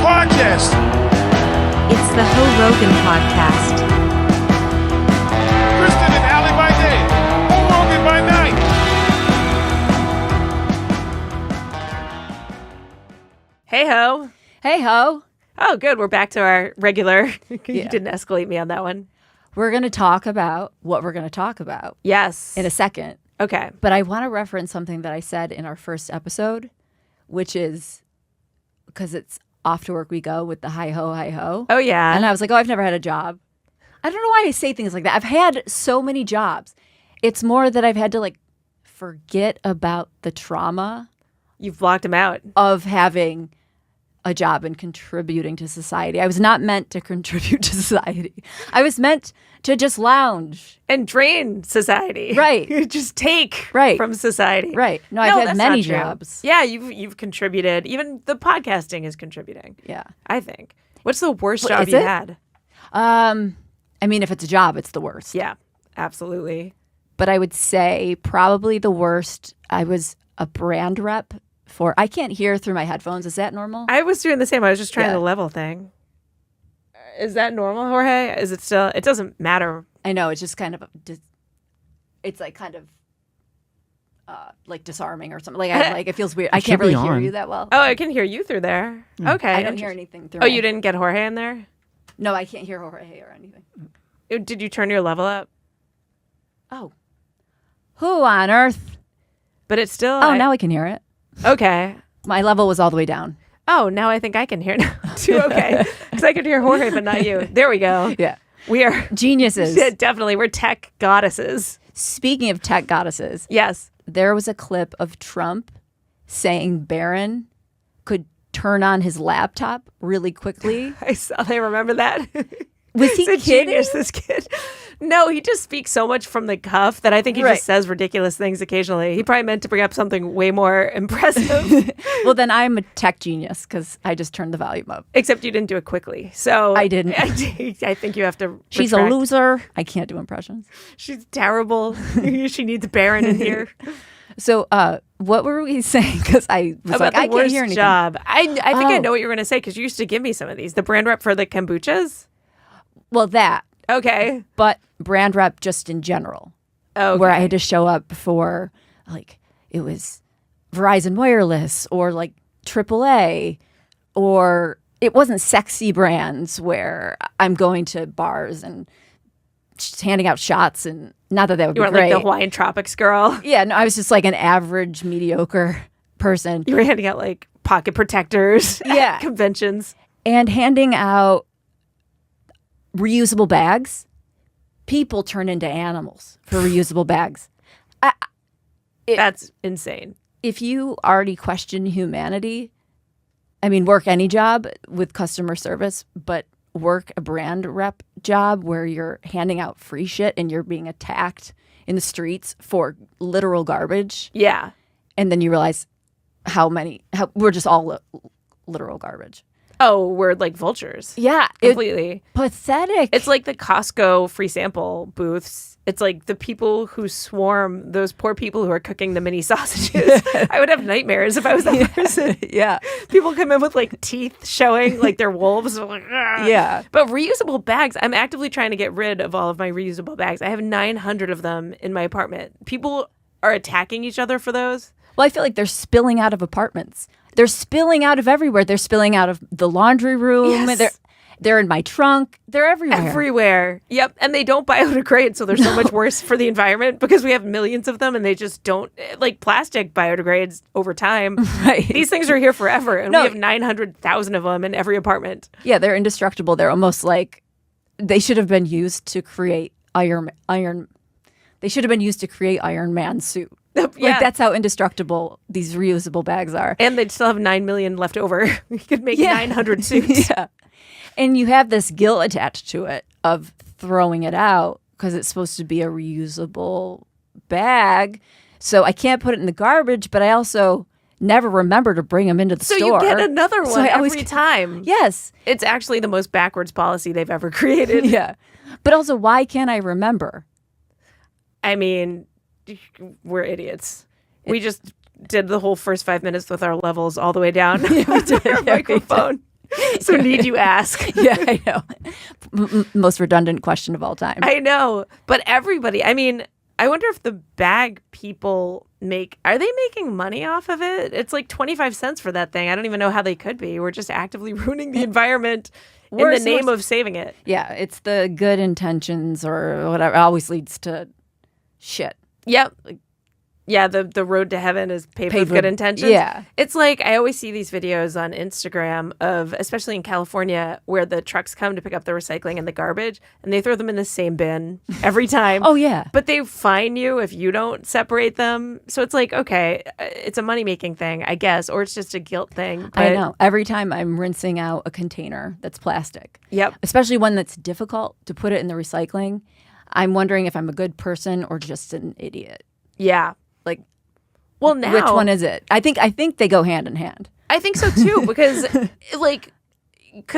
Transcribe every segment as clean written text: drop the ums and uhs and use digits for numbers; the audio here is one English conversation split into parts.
podcast. It's the Hoe Rogan podcast. Kristen and Allie by day, Hoe Rogan by night. Hey ho. Hey, Ho. Oh, good. We're back to our regular. You Yeah. didn't escalate me on that one. We're going to talk about what we're going to talk about Yes. in a second. Okay. But I want to reference something that I said in our first episode, which is because it's off to work we go with the hi ho, hi ho. Oh, yeah. And I was like, oh, I've never had a job. I don't know why I say things like that. I've had so many jobs. It's more that I've had to like forget about the trauma You've blocked him out. of having a job and contributing to society. I was not meant to contribute to society. I was meant to just lounge. And drain society. Right. You just take Right. from society. Right. No, I've had that's many not true. jobs. Yeah, you've contributed. Even the podcasting is contributing, Yeah. I think. What's the worst Wait, job is you it? had? I mean, if it's a job, it's the worst. Yeah, absolutely. But I would say probably the worst. I was a brand rep for, I can't hear through my headphones. Is that normal? I was doing the same. I was just trying Yeah. the level thing. Is that normal, Jorge? Is it still? It doesn't matter. I know. It's just kind of, it's like kind of like disarming or something. Like, it feels weird. I should can't be really hear on. you that well. Oh, I can hear you through there. Okay. I don't hear anything through Oh, my- you didn't get Jorge in there? No, I can't hear Jorge or anything. Did you turn your level up? Oh. Who on earth? But it's still. Oh, now I can hear it. Okay. My level was all the way down. Oh, now I think I can hear now too. Okay. Because I could hear Jorge, but not you. There we go. Yeah. We are. Geniuses. Yeah, definitely. We're tech goddesses. Speaking of tech goddesses, Yes. there was a clip of Trump saying Barron could turn on his laptop really quickly. I remember that. Was he He's a kidding? genius, this kid. No, he just speaks so much from the cuff that I think he Right. just says ridiculous things occasionally. He probably meant to bring up something way more impressive, Well, then I'm a tech genius because I just turned the volume up. except you didn't do it quickly. So I didn't. I think you have to. She's retract. a loser. I can't do impressions. She's terrible. She needs Baron in here. So, what were we saying? Because I was About like, the I can't worst hear anything. job. I think I Oh. know what you were going to say because you used to give me some of these. The brand rep for the kombuchas. Well, that, Okay. but brand rep just in general. Okay. Where I had to show up for, like, it was Verizon Wireless or like AAA, or it wasn't sexy brands where I'm going to bars and just handing out shots, and not that would You be were great. like the Hawaiian Tropics girl. Yeah, no, I was just like an average, mediocre person. You were handing out like pocket protectors Yeah. at conventions. And handing out reusable bags. People turn into animals for reusable bags. That's insane. If you already question humanity, I mean, work any job with customer service, but work a brand rep job where you're handing out free shit and you're being attacked in the streets for literal garbage. Yeah. And then you realize how we're just all literal garbage. Oh, we're like vultures. Yeah. Completely. Pathetic. It's like the Costco free sample booths. It's like the people who swarm those poor people who are cooking the mini sausages. I would have nightmares if I was that person. yeah. People come in with like teeth showing, like they're wolves. Like, "Argh." Yeah. But reusable bags, I'm actively trying to get rid of all of my reusable bags. I have 900 of them in my apartment. People are attacking each other for those. Well, I feel like they're spilling out of apartments. They're spilling out of everywhere. They're spilling out of the laundry room. Yes. They're in my trunk. They're everywhere. Everywhere. Yep. And they don't biodegrade, so they're so much worse for the environment because we have millions of them and they just don't, like plastic biodegrades over time. Right. These things are here forever and No. we have 900,000 of them in every apartment. Yeah, they're indestructible. They're almost like they should have been used to create Iron. They should have been used to create Iron Man suit. Like Yeah. that's how indestructible these reusable bags are. And they'd still have 9 million left over. We could make Yeah. 900 suits. Yeah. And you have this guilt attached to it of throwing it out because it's supposed to be a reusable bag. So I can't put it in the garbage, but I also never remember to bring them into the So store. you get another So one I always every time. Yes. It's actually the most backwards policy they've ever created. Yeah. But also, why can't I remember? I mean, we're idiots. We just did the whole first 5 minutes with our levels all the way down. we did. Our Yeah, we microphone. So need you ask? Yeah, I know. Most redundant question of all time. I know. But everybody, I mean, I wonder if the bag people are they making money off of it? It's like 25 cents for that thing. I don't even know how they could be. We're just actively ruining the environment in the name of saving it. Yeah, it's the good intentions or whatever. It always leads to shit. Yep. Yeah, the road to heaven is paved with good intentions. Yeah. It's like I always see these videos on Instagram of, especially in California, where the trucks come to pick up the recycling and the garbage, and they throw them in the same bin every time. Oh, yeah. But they fine you if you don't separate them. So it's like, okay, it's a money-making thing, I guess, or it's just a guilt thing. But I know. Every time I'm rinsing out a container that's plastic, Yep. especially one that's difficult to put it in the recycling, I'm wondering if I'm a good person or just an idiot. Yeah. Like, well, now which one is it? I think they go hand in hand. I think so too, because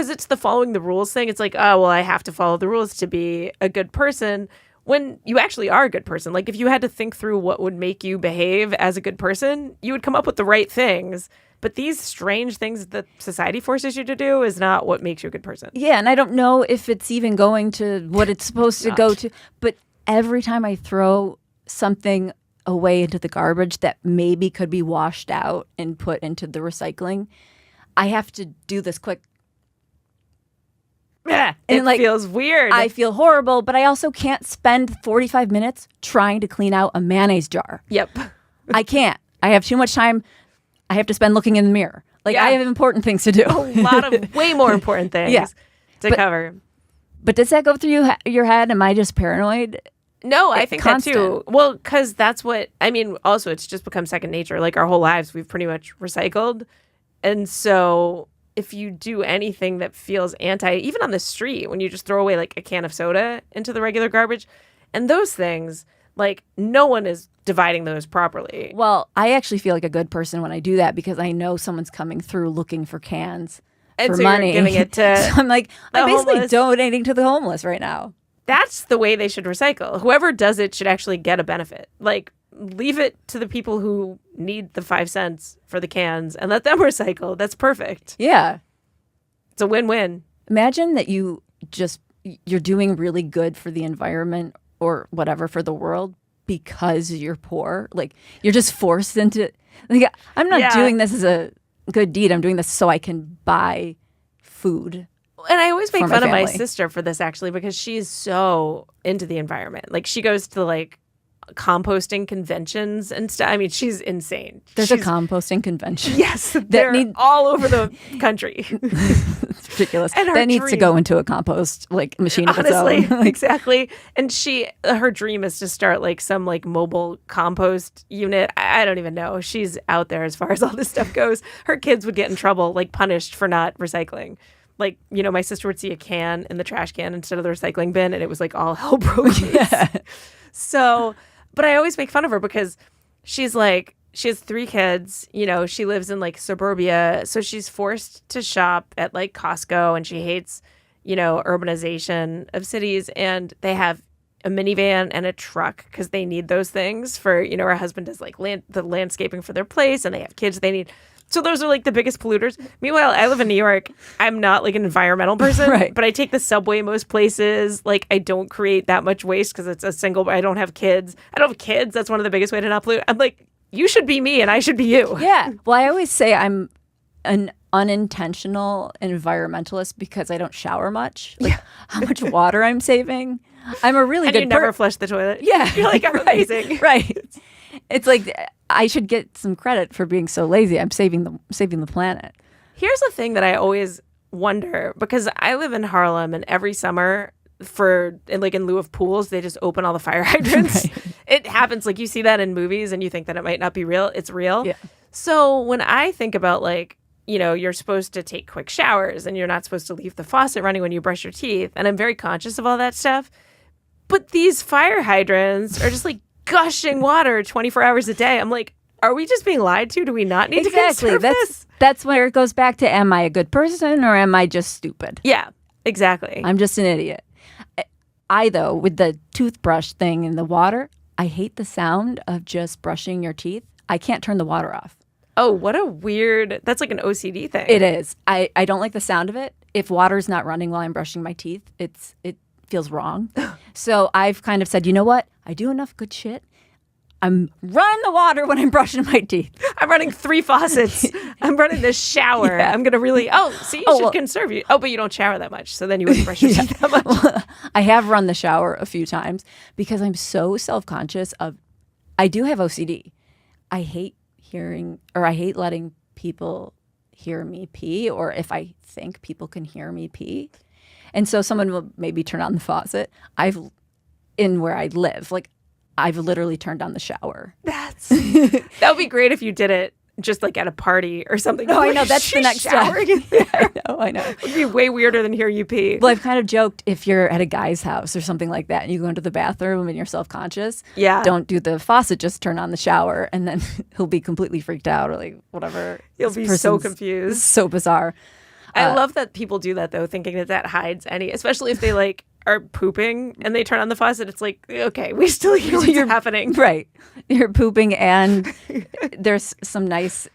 it's the following the rules thing. It's like, oh, well, I have to follow the rules to be a good person, when you actually are a good person. Like, if you had to think through what would make you behave as a good person, you would come up with the right things. But these strange things that society forces you to do is not what makes you a good person. Yeah, and I don't know if it's even going to what it's supposed to go to. But every time I throw something away into the garbage that maybe could be washed out and put into the recycling, I have to do this quick. Yeah, And it feels weird. I feel horrible, but I also can't spend 45 minutes trying to clean out a mayonnaise jar. Yep. I can't. I have too much time I have to spend looking in the mirror. Like, Yeah. I have important things to do. A lot of way more important things Yeah. to cover. But does that go through your head? Am I just paranoid? No, I think constant. that too. Well, because that's what, I mean, also it's just become second nature. Like, our whole lives, we've pretty much recycled. And so if you do anything that feels even on the street, when you just throw away like a can of soda into the regular garbage, and those things, like, no one is dividing those properly. Well, I actually feel like a good person when I do that because I know someone's coming through looking for cans And for so money. you're giving it to So I'm like, I'm the basically homeless. donating to the homeless right now. That's the way they should recycle. Whoever does it should actually get a benefit. Like, leave it to the people who need the 5 cents for the cans and let them recycle. That's perfect. Yeah. It's a win-win. Imagine that you're doing really good for the environment or whatever for the world because you're poor. Like, you're just forced into, like, I'm not Yeah. doing this as a good deed. I'm doing this so I can buy food. And I always make For my fun of my family. sister for this, actually, because she's so into the environment. Like, she goes to like composting conventions and stuff. I mean, she's insane. There's She's- a composting convention. Yes, they're need- all over the country. It's ridiculous. And her That needs to dream- go into a compost like machine of Honestly, its own. exactly. And her dream is to start like some like mobile compost unit. I don't even know. She's out there as far as all this stuff goes. Her kids would get in trouble, like punished for not recycling. Like, you know, my sister would see a can in the trash can instead of the recycling bin, and it was like all hell broke loose. So, but I always make fun of her because she's like, she has 3 kids, you know, she lives in like suburbia. So she's forced to shop at like Costco, and she hates, you know, urbanization of cities. And they have a minivan and a truck because they need those things for, you know, her husband does like the landscaping for their place, and they have kids they need. So those are like the biggest polluters. Meanwhile, I live in New York. I'm not like an environmental person, Right. but I take the subway most places. Like, I don't create that much waste because it's a single. I don't have kids. I don't have kids. That's one of the biggest way to not pollute. I'm like, you should be me and I should be you. Yeah. Well, I always say I'm an unintentional environmentalist because I don't shower much. Like, how much water I'm saving. I'm a really And good you never flush the toilet. Yeah. You're like, I'm right, amazing. Right. It's like I should get some credit for being so lazy. I'm saving the planet. Here's the thing that I always wonder, because I live in Harlem, and every summer in lieu of pools, they just open all the fire hydrants. Right. It happens. Like, you see that in movies and you think that it might not be real. It's real. Yeah. So when I think about, like, you know, you're supposed to take quick showers and you're not supposed to leave the faucet running when you brush your teeth, and I'm very conscious of all that stuff. But these fire hydrants are just like gushing water 24 hours a day. I'm like, are we just being lied to? Do we not need to conserve this? That's where it goes back to, am I a good person or am I just stupid? Yeah, exactly. I'm just an idiot. I though, with the toothbrush thing in the water, I hate the sound of just brushing your teeth. I can't turn the water off. Oh, what a weird, that's like an OCD thing. It is. I don't like the sound of it. If water's not running while I'm brushing my teeth, it feels wrong. So I've kind of said, you know what? I do enough good shit. I'm running the water when I'm brushing my teeth. I'm running 3 faucets. I'm running the shower. Yeah. I'm going to really, see, you should conserve you. Oh, but you don't shower that much. So then you wouldn't brush your teeth that much. Well, I have run the shower a few times because I'm so self-conscious of, I do have OCD. I hate letting people hear me pee, or if I think people can hear me pee. And so someone will maybe turn on the faucet. In where I live, like, I've literally turned on the shower. That would be great if you did it just like at a party or something. No, I know. That's the next step. Yeah, I know. It would be way weirder than hear you pee. Well, I've kind of joked, if you're at a guy's house or something like that and you go into the bathroom and you're self-conscious, don't do the faucet, just turn on the shower, and then he'll be completely freaked out or like whatever. He'll be so confused. So bizarre. I love that people do that though, thinking that hides any, especially if they like are pooping and they turn on the faucet. It's like, okay, we still hear what's happening. Right. You're pooping and there's some nice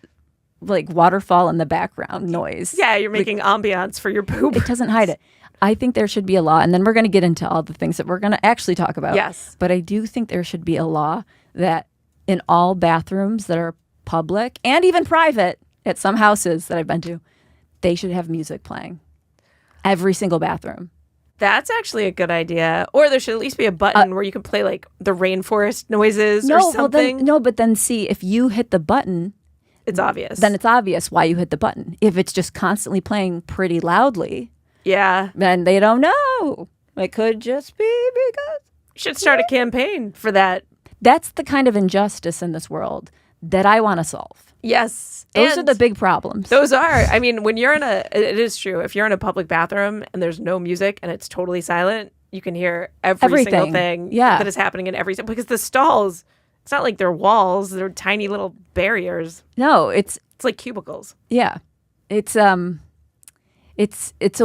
like waterfall in the background noise. Yeah, you're making ambiance for your poop. It doesn't hide it. I think there should be a law, and then we're going to get into all the things that we're going to actually talk about. Yes. But I do think there should be a law that in all bathrooms that are public and even private at some houses that I've been to, they should have music playing. Every single bathroom. That's actually a good idea. Or there should at least be a button where you can play like the rainforest noises or something. But then see, if you hit the button, it's obvious. Then it's obvious why you hit the button. If it's just constantly playing pretty loudly, then they don't know. It could just be because you should start a campaign for that. That's the kind of injustice in this world that I want to solve. Yes. Those are the big problems. Those are. I mean, when you're it is true. If you're in a public bathroom and there's no music and it's totally silent, you can hear everything. Single thing that is happening in every, because the stalls, it's not like they're walls, they're tiny little barriers. No, it's like cubicles. Yeah. It's a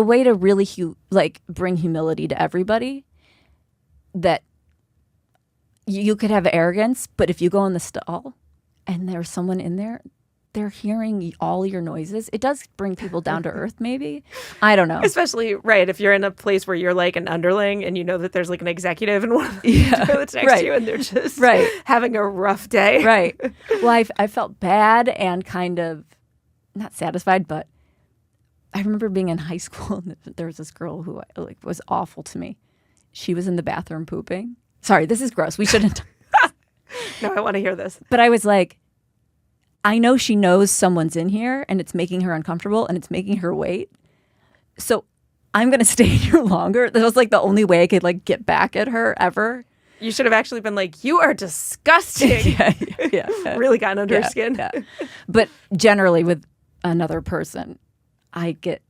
way to really bring humility to everybody, that you could have arrogance, but if you go in the stall and there's someone in there, they're hearing all your noises. It does bring people down to earth, maybe. I don't know. Especially, right, if you're in a place where you're like an underling and you know that there's like an executive in one of the toilets next to you and they're just having a rough day. Right. Well, I felt bad and kind of not satisfied, but I remember being in high school and there was this girl who was awful to me. She was in the bathroom pooping. Sorry, this is gross. We shouldn't. No, I want to hear this. But I was like, I know she knows someone's in here and it's making her uncomfortable and it's making her wait. So I'm going to stay here longer. That was like the only way I could like get back at her ever. You should have actually been like, you are disgusting. Yeah. Really gotten under her skin. Yeah. But generally with another person, I get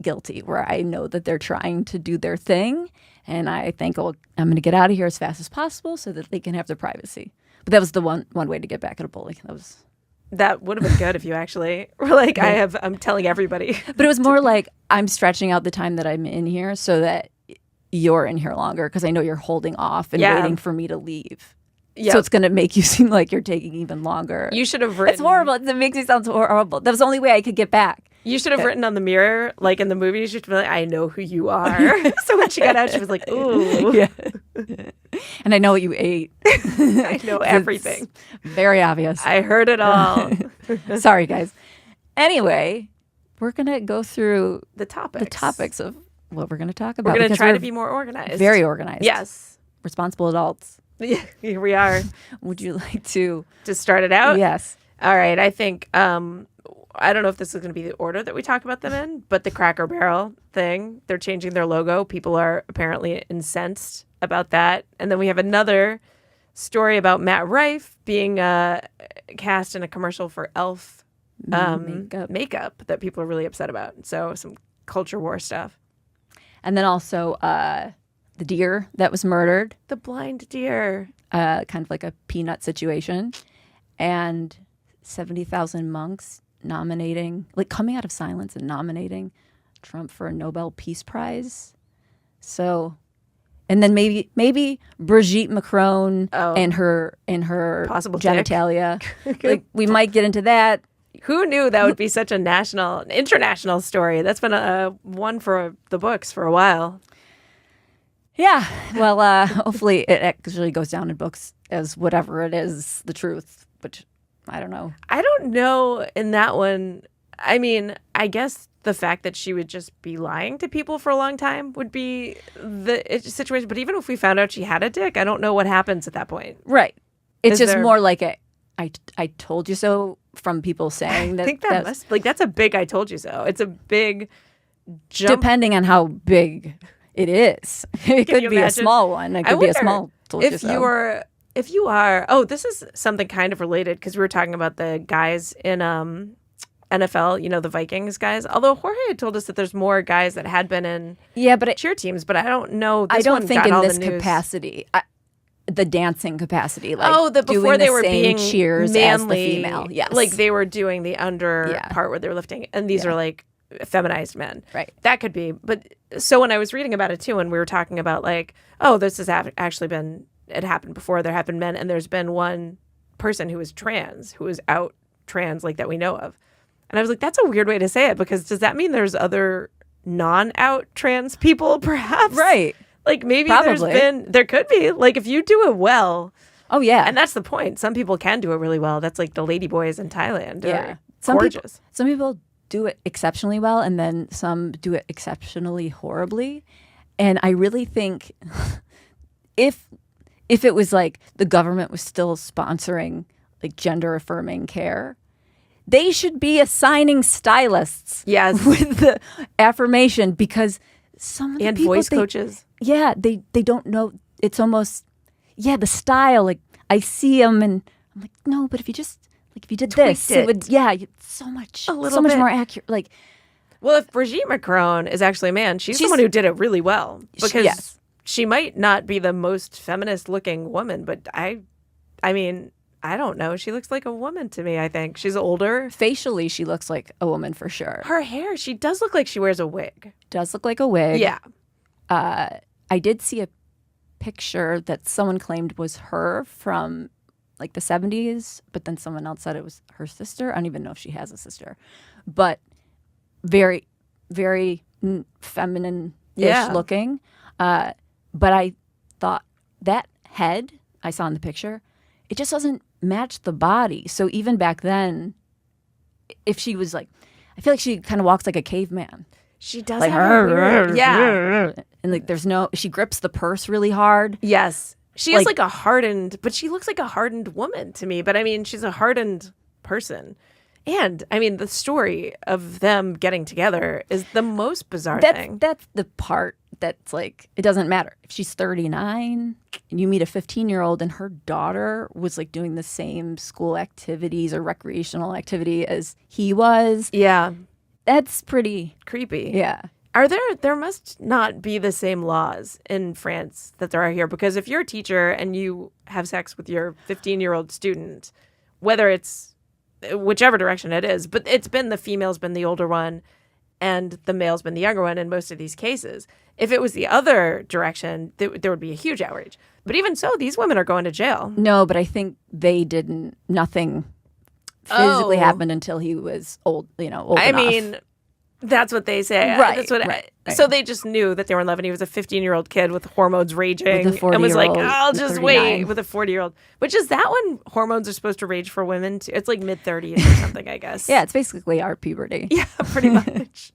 guilty where I know that they're trying to do their thing. And I think, I'm going to get out of here as fast as possible so that they can have their privacy. But that was the one way to get back at a bully. That would have been good if you actually were like, I'm telling everybody. But it was more like, I'm stretching out the time that I'm in here so that you're in here longer because I know you're holding off and waiting for me to leave. Yep. So it's going to make you seem like you're taking even longer. You should have written. It's horrible. It makes me sound horrible. That was the only way I could get back. You should have written on the mirror, like in the movies, you should be like, I know who you are. So when she got out, she was like, ooh. Yeah. And I know what you ate. I know everything. It's very obvious. I heard it all. Sorry, guys. Anyway, we're going to go through the topics of what we're going to talk about. We're going to try to be more organized. Very organized. Yes. Responsible adults. Yeah, here we are. Would you like to start it out? Yes. All right. I think I don't know if this is going to be the order that we talk about them in, but the Cracker Barrel thing, they're changing their logo. People are apparently incensed about that. And then we have another story about Matt Rife being cast in a commercial for e.l.f. makeup that people are really upset about. So some culture war stuff. And then also the deer that was murdered. The blind deer. Kind of like a peanut situation. And 70,000 monks coming out of silence and nominating Trump for a Nobel Peace Prize. So, and then maybe Brigitte Macron and her possible genitalia. Like we might get into that. Who knew that would be such a international story? That's been a one for the books for a while. Yeah. Well, hopefully it actually goes down in books as whatever it is, the truth, which I don't know. I don't know in that one. I mean, I guess the fact that she would just be lying to people for a long time would be the situation. But even if we found out she had a dick, I don't know what happens at that point. Right. It's Is just there- more like I told you so from people saying that. I think that's a big "I told you so." It's a big jump. depending on how big it is. It Can could you be a imagine? small one. It I could be a wonder small told you so. If you are, oh, this is something kind of related because we were talking about the guys in NFL, the Vikings guys. Although Jorge had told us that there's more guys that had been in Yeah, but cheer teams, but I don't know. I This don't one think got in all this the news. capacity. The dancing capacity, like Before doing they the were same being cheers manly, as the female. Yes, like they were doing the under Yeah. part where they're lifting, and these Yeah. are like feminized men. Right. That could be. But so when I was reading about it too, and we were talking about like, oh, this has actually been, it happened before. There have been men, and there's been one person who was trans, who was out trans, like that we know of. And I was like, that's a weird way to say it, because does that mean there's other non-out trans people, perhaps? right. Like maybe Probably. there could be, like if you do it well. Oh yeah, And that's the point. Some people can do it really well. That's like the lady boys in Thailand. yeah. Gorgeous. Some people do it exceptionally well, and then some do it exceptionally horribly. And I really think if it was like the government was still sponsoring like gender affirming care, they should be assigning stylists Yes. with the affirmation, because some of the And people, voice coaches. Yeah, they don't know. It's almost, the style. Like I see them and I'm like, no, but if you just like if you did this, Tweaked it would so much little bit. more accurate. Like Well, if Brigitte Macron is actually a man, she's the one who did it really well, because yes. she might not be the most feminist looking woman, but I mean, I don't know. She looks like a woman to me, I think. She's older. facially, she looks like a woman for sure. Her hair, she does look like she wears a wig. Does look like a wig. Yeah. I did see a picture that someone claimed was her from like the 70s, but then someone else said it was her sister. I don't even know if she has a sister, but very, very feminine-ish Yeah. looking. But I thought that head I saw in the picture, it just doesn't match the body. So even back then, if she was like, I feel like she kind of walks like a caveman. She does Like, have a weird, yeah. and like she grips the purse really hard. Yes. She is Like- like a hardened, but she looks like a hardened woman to me. But I mean, she's a hardened person. And I mean, the story of them getting together is the most bizarre thing. That's the part that's like, it doesn't matter. If she's 39 and you meet a 15-year-old and her daughter was like doing the same school activities or recreational activity as he was, Yeah. that's pretty, Creepy. yeah. There must not be the same laws in France that there are here, because if you're a teacher and you have sex with your 15-year-old student, whether it's whichever direction it is, but it's been the female's been the older one and the male's been the younger one in most of these cases. If it was the other direction, there would be a huge outrage. But even so, these women are going to jail. No, but I think nothing physically Oh. happened until he was old enough. I mean, that's what they say. Right, That's what right. So they just knew that they were in love, and he was a 15-year-old kid with hormones raging, With a and was like, 40-year-old, "I'll with just 39. wait." With a 40-year-old, which is that when hormones are supposed to rage for women too? It's like mid-30s or something, I guess. Yeah, it's basically our puberty. yeah, pretty much.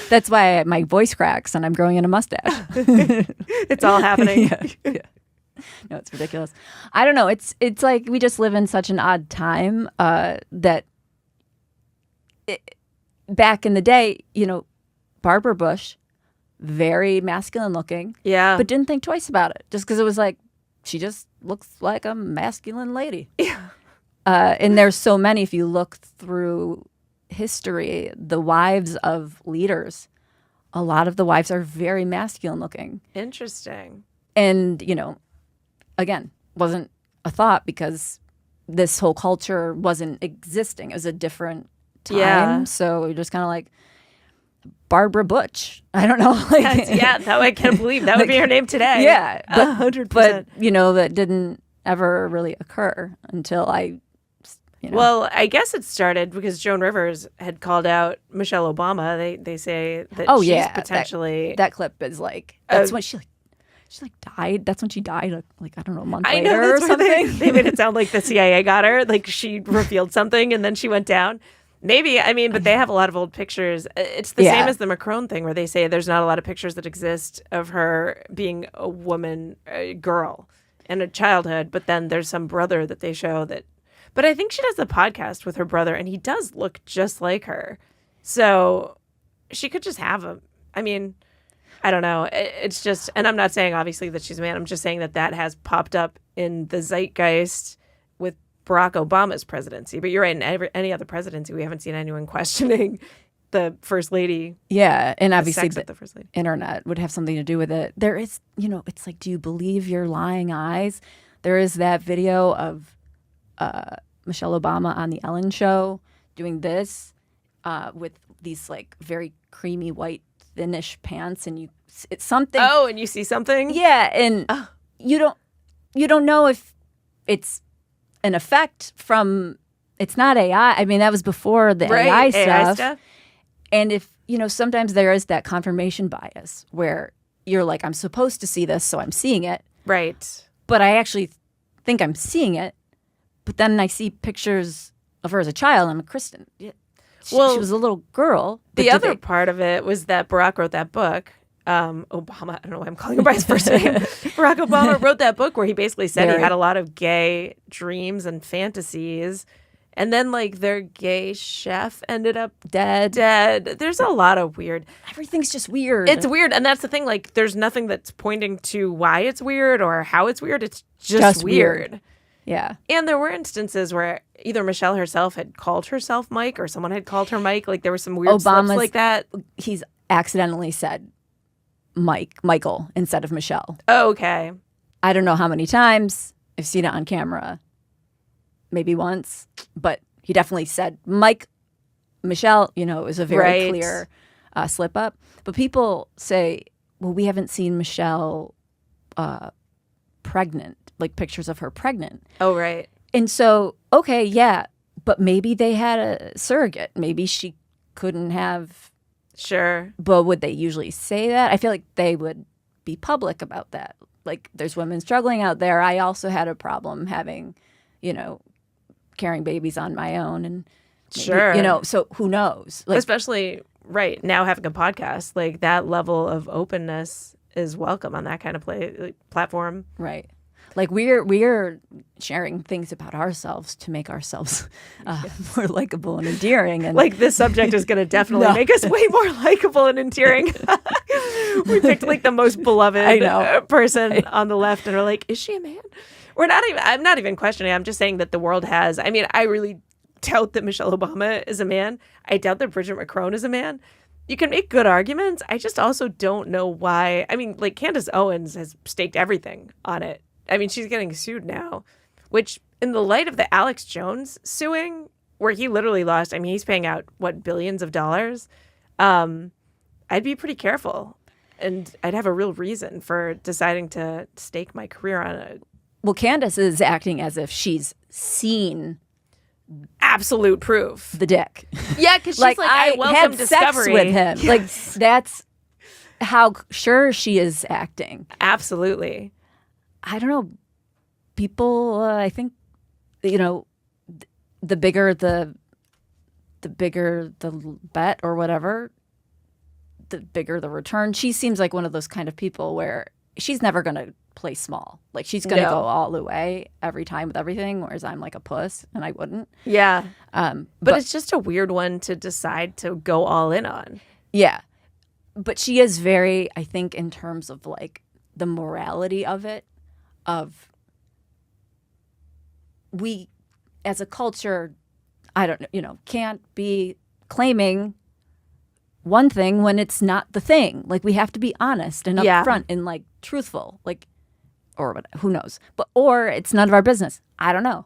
That's why my voice cracks and I'm growing in a mustache. It's all happening. Yeah. No, it's ridiculous. I don't know. It's like we just live in such an odd time that back in the day, Barbara Bush, very masculine looking, Yeah, but didn't think twice about it just because it was like, she just looks like a masculine lady. Yeah. And there's so many, if you look through history, the wives of leaders, a lot of the wives are very masculine looking. Interesting. And, again, wasn't a thought because this whole culture wasn't existing. It was a different time. Yeah. So we're just kind of like, Barbara Butch. I don't know. Like, Yeah, that I can't believe that would be her name today. Yeah. 100%. But, that didn't ever really occur until I, You know? Well, I guess it started because Joan Rivers had called out Michelle Obama. They say that oh she's yeah, potentially that clip is like that's when she died. That's when she died. Like I don't know, a month I later know or that's why something. they made it sound like the CIA got her. Like she revealed something and then she went down. Maybe, I mean, but they have a lot of old pictures. It's the same as the Macron thing where they say there's not a lot of pictures that exist of her being a woman, a girl in a childhood, but then there's some brother that they show that. But I think she does the podcast with her brother and he does look just like her. So she could just have him. I mean, I don't know. It's just, and I'm not saying obviously that she's a man. I'm just saying that has popped up in the zeitgeist with Barack Obama's presidency. But you're right, in any other presidency, we haven't seen anyone questioning the first lady. Yeah, and obviously the first lady. Internet would have something to do with it. There is, it's like, do you believe your lying eyes? There is that video of Michelle Obama on the Ellen Show doing this with these like very creamy white thinnish pants, and it's something. Oh, and you see something? Yeah, and you don't know if it's an effect from. It's not AI. I mean, that was before the AI stuff. And if sometimes there is that confirmation bias where you're like, I'm supposed to see this, so I'm seeing it. Right. But I actually think I'm seeing it. But then I see pictures of her as a child. I'm a Kristen. She was a little girl. The other part of it was that Barack wrote that book. Obama, I don't know why I'm calling him by his first name. Barack Obama wrote that book where he basically said he had a lot of gay dreams and fantasies. And then, like, their gay chef ended up dead. There's a lot of weird. Everything's just weird. It's weird. And that's the thing. Like, there's nothing that's pointing to why it's weird or how it's weird. It's just weird. Yeah. And there were instances where either Michelle herself had called herself Mike or someone had called her Mike. Like, there were some weird slips like that. He's accidentally said Michael instead of Michelle. Oh, okay. I don't know how many times. I've seen it on camera. Maybe once. But he definitely said Michelle. It was a very clear slip up. But people say, well, we haven't seen Michelle pregnant, like pictures of her pregnant. Oh, right. And so, okay, yeah, but maybe they had a surrogate. Maybe she couldn't have. Sure. But would they usually say that? I feel like they would be public about that. Like, there's women struggling out there. I also had a problem having, carrying babies on my own. And maybe, sure. So who knows? Like, especially right now having a podcast, like that level of openness is welcome on that kind of platform. Right. Like we're sharing things about ourselves to make ourselves more likable and endearing. And like this subject is going to definitely make us way more likable and endearing. We picked like the most beloved person on the left, and we're like, is she a man? I'm not even questioning. I'm just saying that the world has. I mean, I really doubt that Michelle Obama is a man. I doubt that Bridget Macron is a man. You can make good arguments. I just also don't know why. I mean, like Candace Owens has staked everything on it. I mean, she's getting sued now, which in the light of the Alex Jones suing, where he literally lost, I mean, he's paying out, billions of dollars. I'd be pretty careful. And I'd have a real reason for deciding to stake my career on it. Well, Candace is acting as if she's seen absolute proof. The dick. Yeah, because she's like, I welcome had discovery. Sex with him. Yes. Like, that's how sure she is acting. Absolutely. I don't know. People, I think, the bigger the bet or whatever, the bigger the return. She seems like one of those kind of people where she's never going to play small. Like, she's going to go all the way every time with everything, whereas I'm like a puss and I wouldn't. Yeah. But it's just a weird one to decide to go all in on. Yeah. But she is very, I think, in terms of like the morality of it, of we as a culture, I don't know, can't be claiming one thing when it's not the thing. Like, we have to be honest and upfront and like truthful, like, or what, who knows, or it's none of our business. I don't know.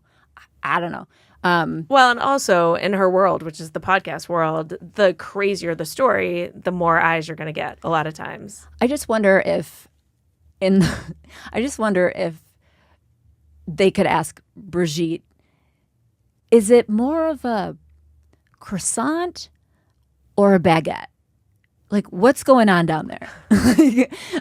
Well, and also in her world, which is the podcast world, the crazier the story, the more eyes you're going to get a lot of times. I just wonder if they could ask Brigitte, is it more of a croissant or a baguette? Like, what's going on down there?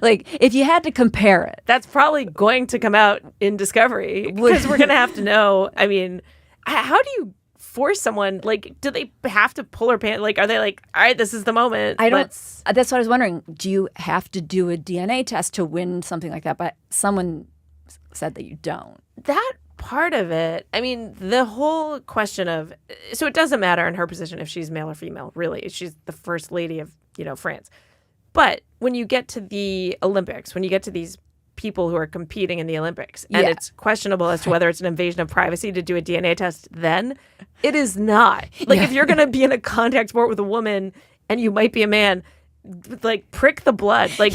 Like, if you had to compare it. That's probably going to come out in Discovery because we're going to have to know. I mean, how do you force someone? Like, do they have to pull her pants? Like, are they like, all right, this is the moment? I don't. That's what I was wondering. Do you have to do a DNA test to win something like that? But someone said that you don't. That part of it, I mean, the whole question of, so it doesn't matter in her position if she's male or female, really. She's the first lady of, France. But when you get to the Olympics, when you get to these people who are competing in the Olympics, and it's questionable as to whether it's an invasion of privacy to do a DNA test, then it is not. Like, if you're going to be in a contact sport with a woman and you might be a man, like, prick the blood. Like,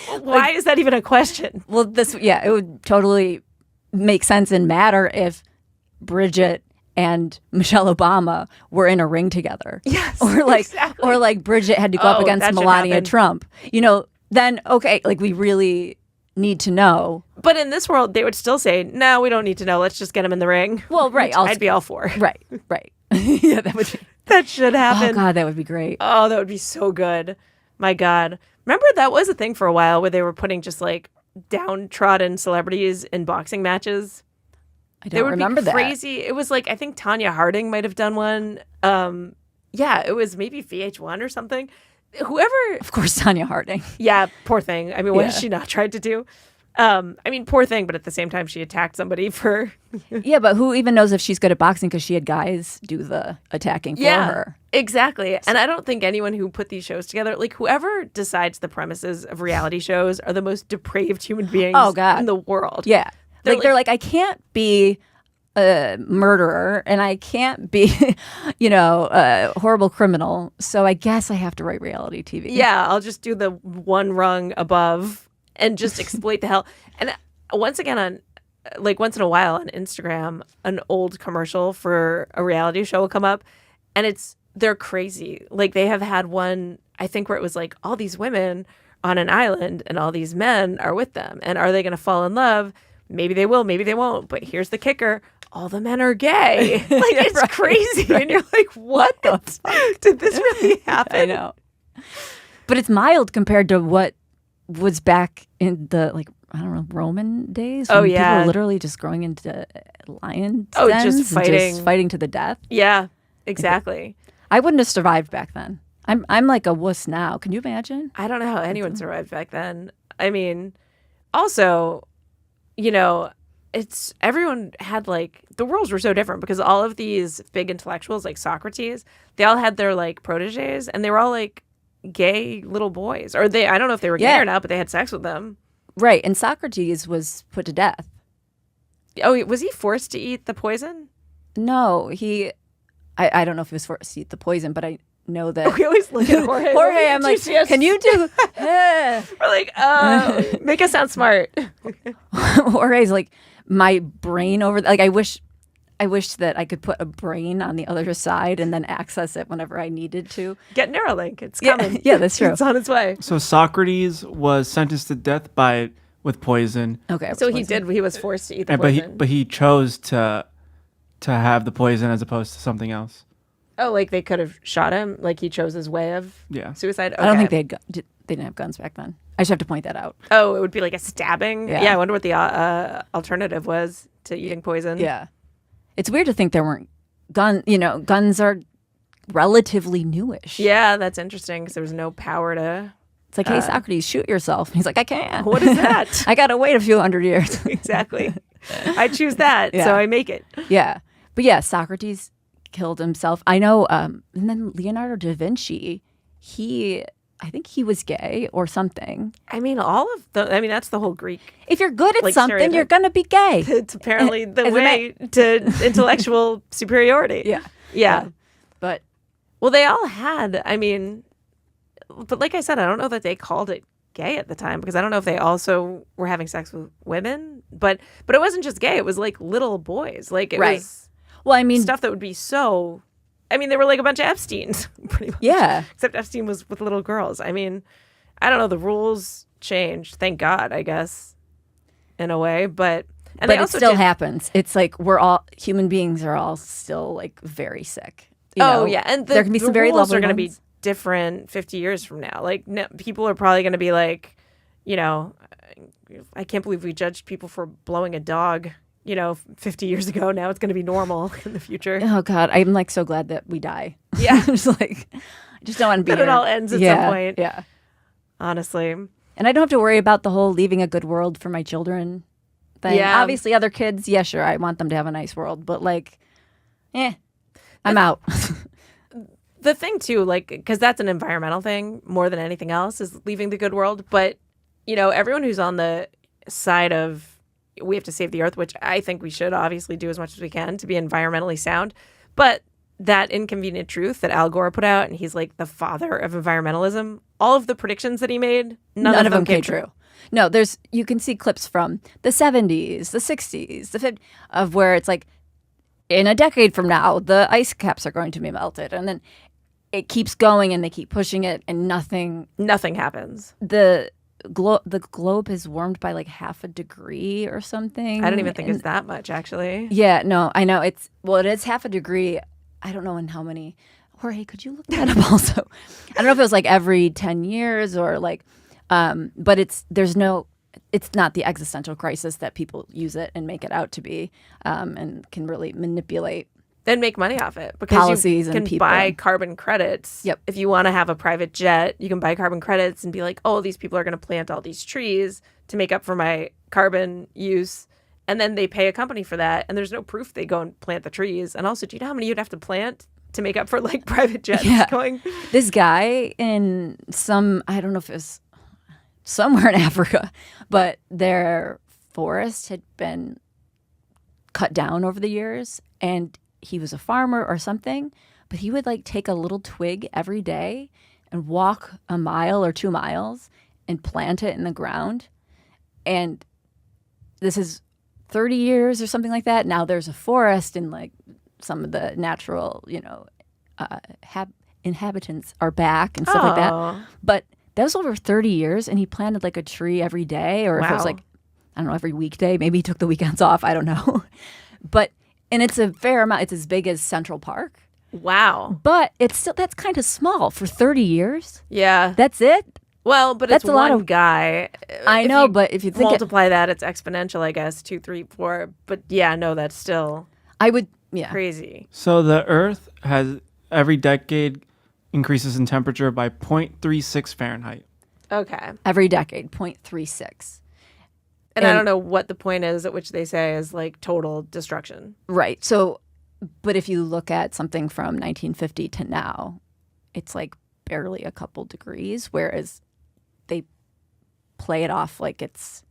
why is that even a question? Well, it would totally make sense and matter if Bridget and Michelle Obama were in a ring together. Yes, or like Bridget had to go up against Melania Trump. Then okay, like we really need to know. But in this world, they would still say, no, we don't need to know. Let's just get him in the ring. Well, right. I'd be all for. Right. Yeah, that should happen. Oh God, that would be great. Oh, that would be so good. My God. Remember that was a thing for a while where they were putting just like downtrodden celebrities in boxing matches. I don't remember that. Crazy. It was like, I think Tanya Harding might have done one. Yeah, it was maybe VH1 or something. Whoever. Of course, Tanya Harding. Yeah, poor thing. I mean, what has she not tried to do? I mean, poor thing, but at the same time, she attacked somebody for. Yeah, but who even knows if she's good at boxing because she had guys do the attacking for her. Exactly. And I don't think anyone who put these shows together, like whoever decides the premises of reality shows are the most depraved human beings in the world. Yeah. They're like, I can't be a murderer and I can't be, a horrible criminal. So I guess I have to write reality TV. Yeah, I'll just do the one rung above and just exploit the hell. And once again, once in a while on Instagram, an old commercial for a reality show will come up and they're crazy. Like they have had one, I think, where it was like all these women on an island and all these men are with them. And are they going to fall in love? Maybe they will, maybe they won't. But here's the kicker. All the men are gay. Like, it's crazy. Right. And you're like, what the fuck? Did this really happen? I know. But it's mild compared to what was back in the, Roman days. Oh, when yeah. People were literally just growing into lions. Just fighting. Just fighting to the death. Yeah, exactly. I wouldn't have survived back then. I'm like a wuss now. Can you imagine? I don't know how anyone survived back then. I mean, also, everyone had the roles were so different because all of these big intellectuals like Socrates, they all had their proteges and they were all gay little boys. Or I don't know if they were gay or not, but they had sex with them. Right. And Socrates was put to death. Oh, was he forced to eat the poison? No, I don't know if he was forced to eat the poison, but I know that. We always look at Jorge. Jorge, I'm like, can you do? We're like, make us sound smart. Jorge's like, my brain over. I wish that I could put a brain on the other side and then access it whenever I needed to. Get Neuralink. It's coming. Yeah, that's true. It's on its way. So Socrates was sentenced to death with poison. Okay. So he was forced to eat the poison. But he chose to have the poison as opposed to something else. Oh, they could have shot him? He chose his way of suicide? Okay. I don't think they didn't have guns back then. I just have to point that out. Oh, it would be like a stabbing? Yeah, I wonder what the alternative was to eating poison. Yeah. It's weird to think there weren't guns. Guns are relatively newish. Yeah, that's interesting because there was no power to... It's like, hey, Socrates, shoot yourself. He's like, I can't. What is that? I got to wait a few hundred years. Exactly. I choose that, so I make it. Yeah. But yeah, Socrates killed himself. I know. And then Leonardo da Vinci, I think he was gay or something. I mean, that's the whole Greek. If you're good at something, you're going to be gay. It's apparently the way to intellectual superiority. Yeah. Yeah. But. Well, they all had, but like I said, I don't know that they called it gay at the time because I don't know if they also were having sex with women. But it wasn't just gay. It was little boys. It was stuff that would be so... they were a bunch of Epsteins, pretty much. Yeah. Except Epstein was with little girls. I don't know. The rules changed. Thank God, I guess, in a way. But And but they it also still did- happens. It's like human beings are all still like very sick. yeah, and there can be some very rules lovely are going to be ones. different 50 years from now. Like people are probably going to be like, you know, I can't believe we judged people for blowing a dog, 50 years ago. Now it's going to be normal in the future. Oh God, I'm like so glad that we die. Yeah. I'm just like, I just don't want to be That it here. all ends at some Yeah, point. Yeah, Honestly. and I don't have to worry about the whole leaving a good world for my children thing. Yeah. Obviously, other kids, yeah, sure, I want them to have a nice world, but like, I'm out. The thing too, like, because that's an environmental thing more than anything else, is leaving the good world. But everyone who's on the side of we have to save the earth, which I think we should obviously do as much as we can to be environmentally sound, but that inconvenient truth that Al Gore put out, and he's like the father of environmentalism, all of the predictions that he made, none of them came true. No, you can see clips from the 70s, the 60s, the 50s of where it's like, in a decade from now, the ice caps are going to be melted, and then it keeps going, and they keep pushing it, and nothing happens. The globe is warmed by like half a degree or something. I don't even think it's that much, actually. Yeah, no, I know it is half a degree. I don't know in how many. Jorge, could you look that up also? I don't know if it was like every 10 years or like, but it's not the existential crisis that people use it and make it out to be, and can really manipulate. Then make money off it because Policies you and can people. buy carbon credits. Yep. If you want to have a private jet, you can buy carbon credits and be like, oh, these people are going to plant all these trees to make up for my carbon use. And then they pay a company for that. And there's no proof they go and plant the trees. And also, do you know how many you'd have to plant to make up for like private jets going? This guy in I don't know if it was somewhere in Africa, but their forest had been cut down over the years, and he was a farmer or something, but he would like take a little twig every day and walk a mile or 2 miles and plant it in the ground. And this is 30 years or something like that. Now there's a forest, and like some of the natural, inhabitants are back and stuff like that. But that was over 30 years, and he planted like a tree every day, or if it was like, I don't know, every weekday. Maybe he took the weekends off. I don't know. And it's a fair amount. It's as big as Central Park. Wow. But that's kind of small for 30 years. Yeah. That's it? Well, but That's it's a lot one of- guy. I If know, you but if you think multiply that, it's exponential, I guess, 2, 3, 4. But yeah, no, that's still I would, yeah. crazy. So the Earth has every decade increases in temperature by 0.36 Fahrenheit. Okay. Every decade, 0.36. And I don't know what the point is at which they say is like total destruction. Right. So, but if you look at something from 1950 to now, it's like barely a couple degrees, whereas they play it off like it's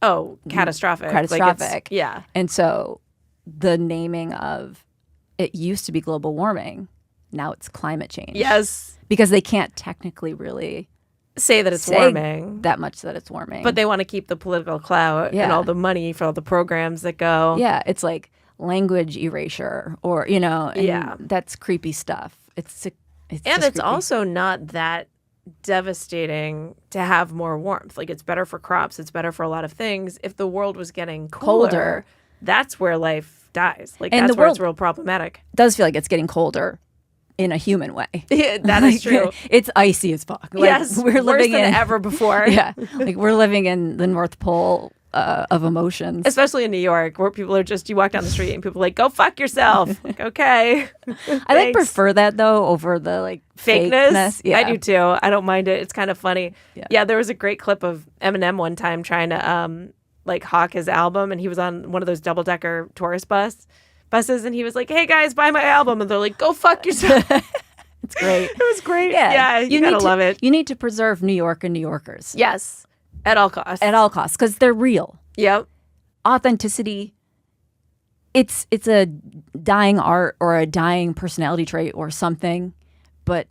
Catastrophic. catastrophic. Yeah. And so the naming of it used to be global warming, now it's climate change. Yes. Because they can't technically really Say that it's say warming. that much that it's warming. But they want to keep the political clout and Yeah. all the money for all the programs that go. yeah, it's like language erasure, or and Yeah. that's creepy stuff. It's And just it's creepy. also not that devastating to have more warmth. Like, it's better for crops. It's better for a lot of things. If the world was getting colder, that's where life dies. Like, And that's the where it's world- real problematic. does feel like it's getting colder in a human way. Yeah, that is true. It's icy as fuck. Like, Yes, we're living worse than in ever before. Yeah, like we're living in the North Pole of emotions. Especially in New York, where people are just, you walk down the street and people are like, go fuck yourself. Like, okay. I like Thanks. prefer that though over the like Fakeness. Yeah. I do too. I don't mind it. It's kind of funny. Yeah. Yeah, there was a great clip of Eminem one time trying to like hawk his album, and he was on one of those double-decker tourist buses, and he was like, hey guys, buy my album, and they're like, go fuck yourself. It's great. It was great. Yeah, you need gotta to- love it. You need to preserve New York and New Yorkers Yes, at all costs. at all costs because they're real. Yep. Authenticity. It's a dying art or a dying personality trait or something, but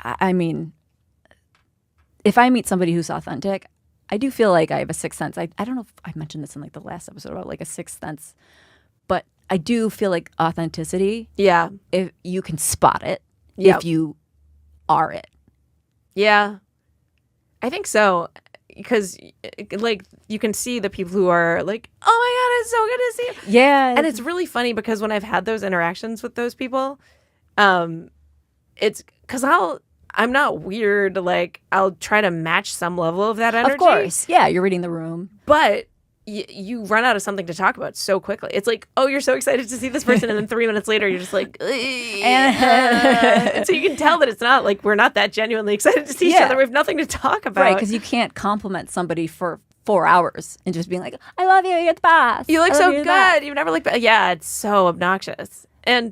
I mean, if I meet somebody who's authentic, I do feel like I have a sixth sense. I don't know if I mentioned this in like the last episode about like a sixth sense, but I do feel like authenticity, Yeah. if you can spot it, Yep. if you are it. Yeah. I think so. because like you can see the people who are like, oh my God, it's so good to see you. Yeah. And it's really funny because when I've had those interactions with those people, it's because I'm not weird. Like I'll try to match some level of that energy. Of course. Yeah, you're reading the room. But you run out of something to talk about so quickly. It's like, oh, you're so excited to see this person, and then 3 minutes later, you're just like, and so you can tell that it's not like we're not that genuinely excited to see each other. We have nothing to talk about. Right, because you can't compliment somebody for 4 hours and just being like, I love you, you're the best. You look I so love you, you're the best." good. You've never looked bad. Yeah, it's so obnoxious. And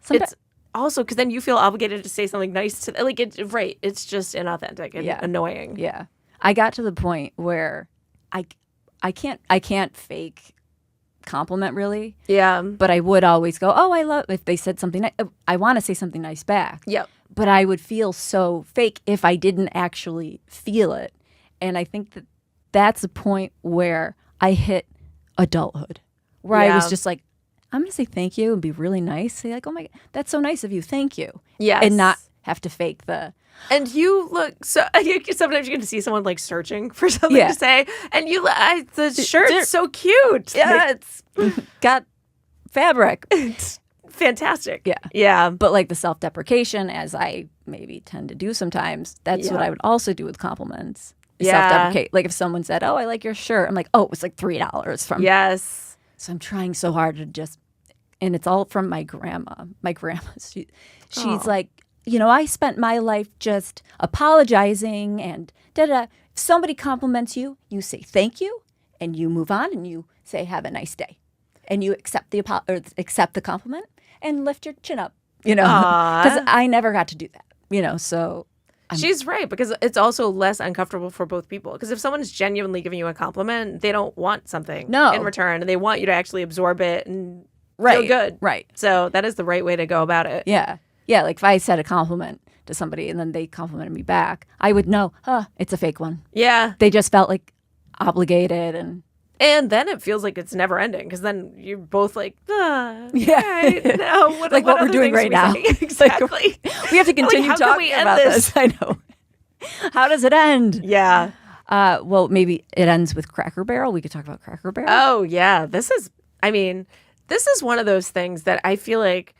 it's also because then you feel obligated to say something nice to like it. Right. It's just inauthentic and annoying. Yeah. I got to the point where I can't fake compliment really. Yeah. But I would always go, oh, I love, if they said something, I want to say something nice back. Yep. But I would feel so fake if I didn't actually feel it. And I think that that's a point where I hit adulthood, where I was just like, I'm going to say thank you and be really nice. Say like, oh my, that's so nice of you. Thank you. Yes. And not have to fake the. And you look so. Sometimes you can see someone like searching for something to say, and the shirt's so cute. Yeah, it's got fabric. It's fantastic. Yeah, yeah. But like the self-deprecation, as I maybe tend to do sometimes, that's what I would also do with compliments. Self-deprecate. Like if someone said, "Oh, I like your shirt," I'm like, "Oh, it was like $3 from." Yes. So I'm trying so hard to just, and it's all from my grandma. My grandma, she's like. You know, I spent my life just apologizing and da-da. If somebody compliments you, you say thank you, and you move on, and you say have a nice day, and you accept the compliment and lift your chin up. You know, because I never got to do that. You know, so she's right because it's also less uncomfortable for both people. Because if someone is genuinely giving you a compliment, they don't want something in return, and they want you to actually absorb it and feel good. Right. So that is the right way to go about it. Yeah. Yeah, like if I said a compliment to somebody and then they complimented me back, I would know, it's a fake one. Yeah. They just felt like obligated and then it feels like it's never ending because then you're both like, yeah, right, no, like what we're doing right now. Exactly. We have to continue talking about this. I know. How does it end? Yeah. Well, maybe it ends with Cracker Barrel. We could talk about Cracker Barrel. Oh, yeah. This is one of those things that I feel like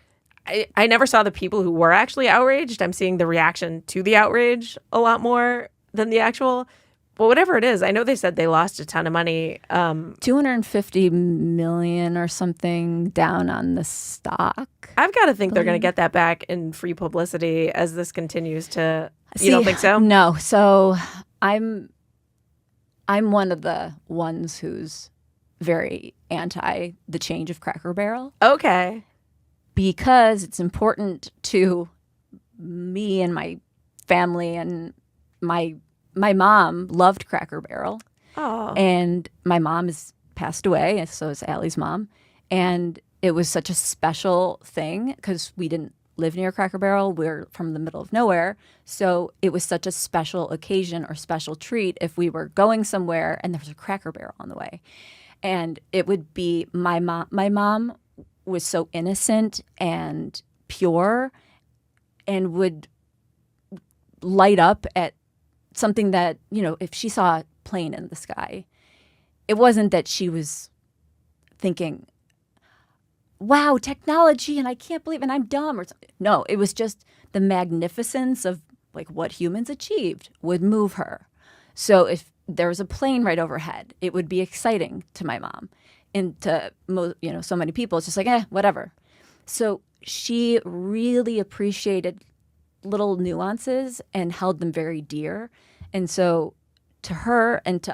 I never saw the people who were actually outraged. I'm seeing the reaction to the outrage a lot more than the actual. Well, whatever it is, I know they said they lost a ton of money. 250 million or something down on the stock. I've got to think they're going to get that back in free publicity as this continues to. You don't think so? No. So I'm one of the ones who's very anti the change of Cracker Barrel. Okay. Because it's important to me and my family, and my mom loved Cracker Barrel. Oh. And my mom has passed away, and so is Allie's mom. And it was such a special thing because we didn't live near Cracker Barrel. We're from the middle of nowhere. So it was such a special occasion or special treat if we were going somewhere and there was a Cracker Barrel on the way. And it would be my mom. My mom was so innocent and pure and would light up at something that, you know, if she saw a plane in the sky, it wasn't that she was thinking, wow, technology, and I can't believe, and I'm dumb or something. No, it was just the magnificence of like what humans achieved would move her. So if there was a plane right overhead, it would be exciting to my mom. And to so many people, it's just like, whatever. So she really appreciated little nuances and held them very dear. And so to her and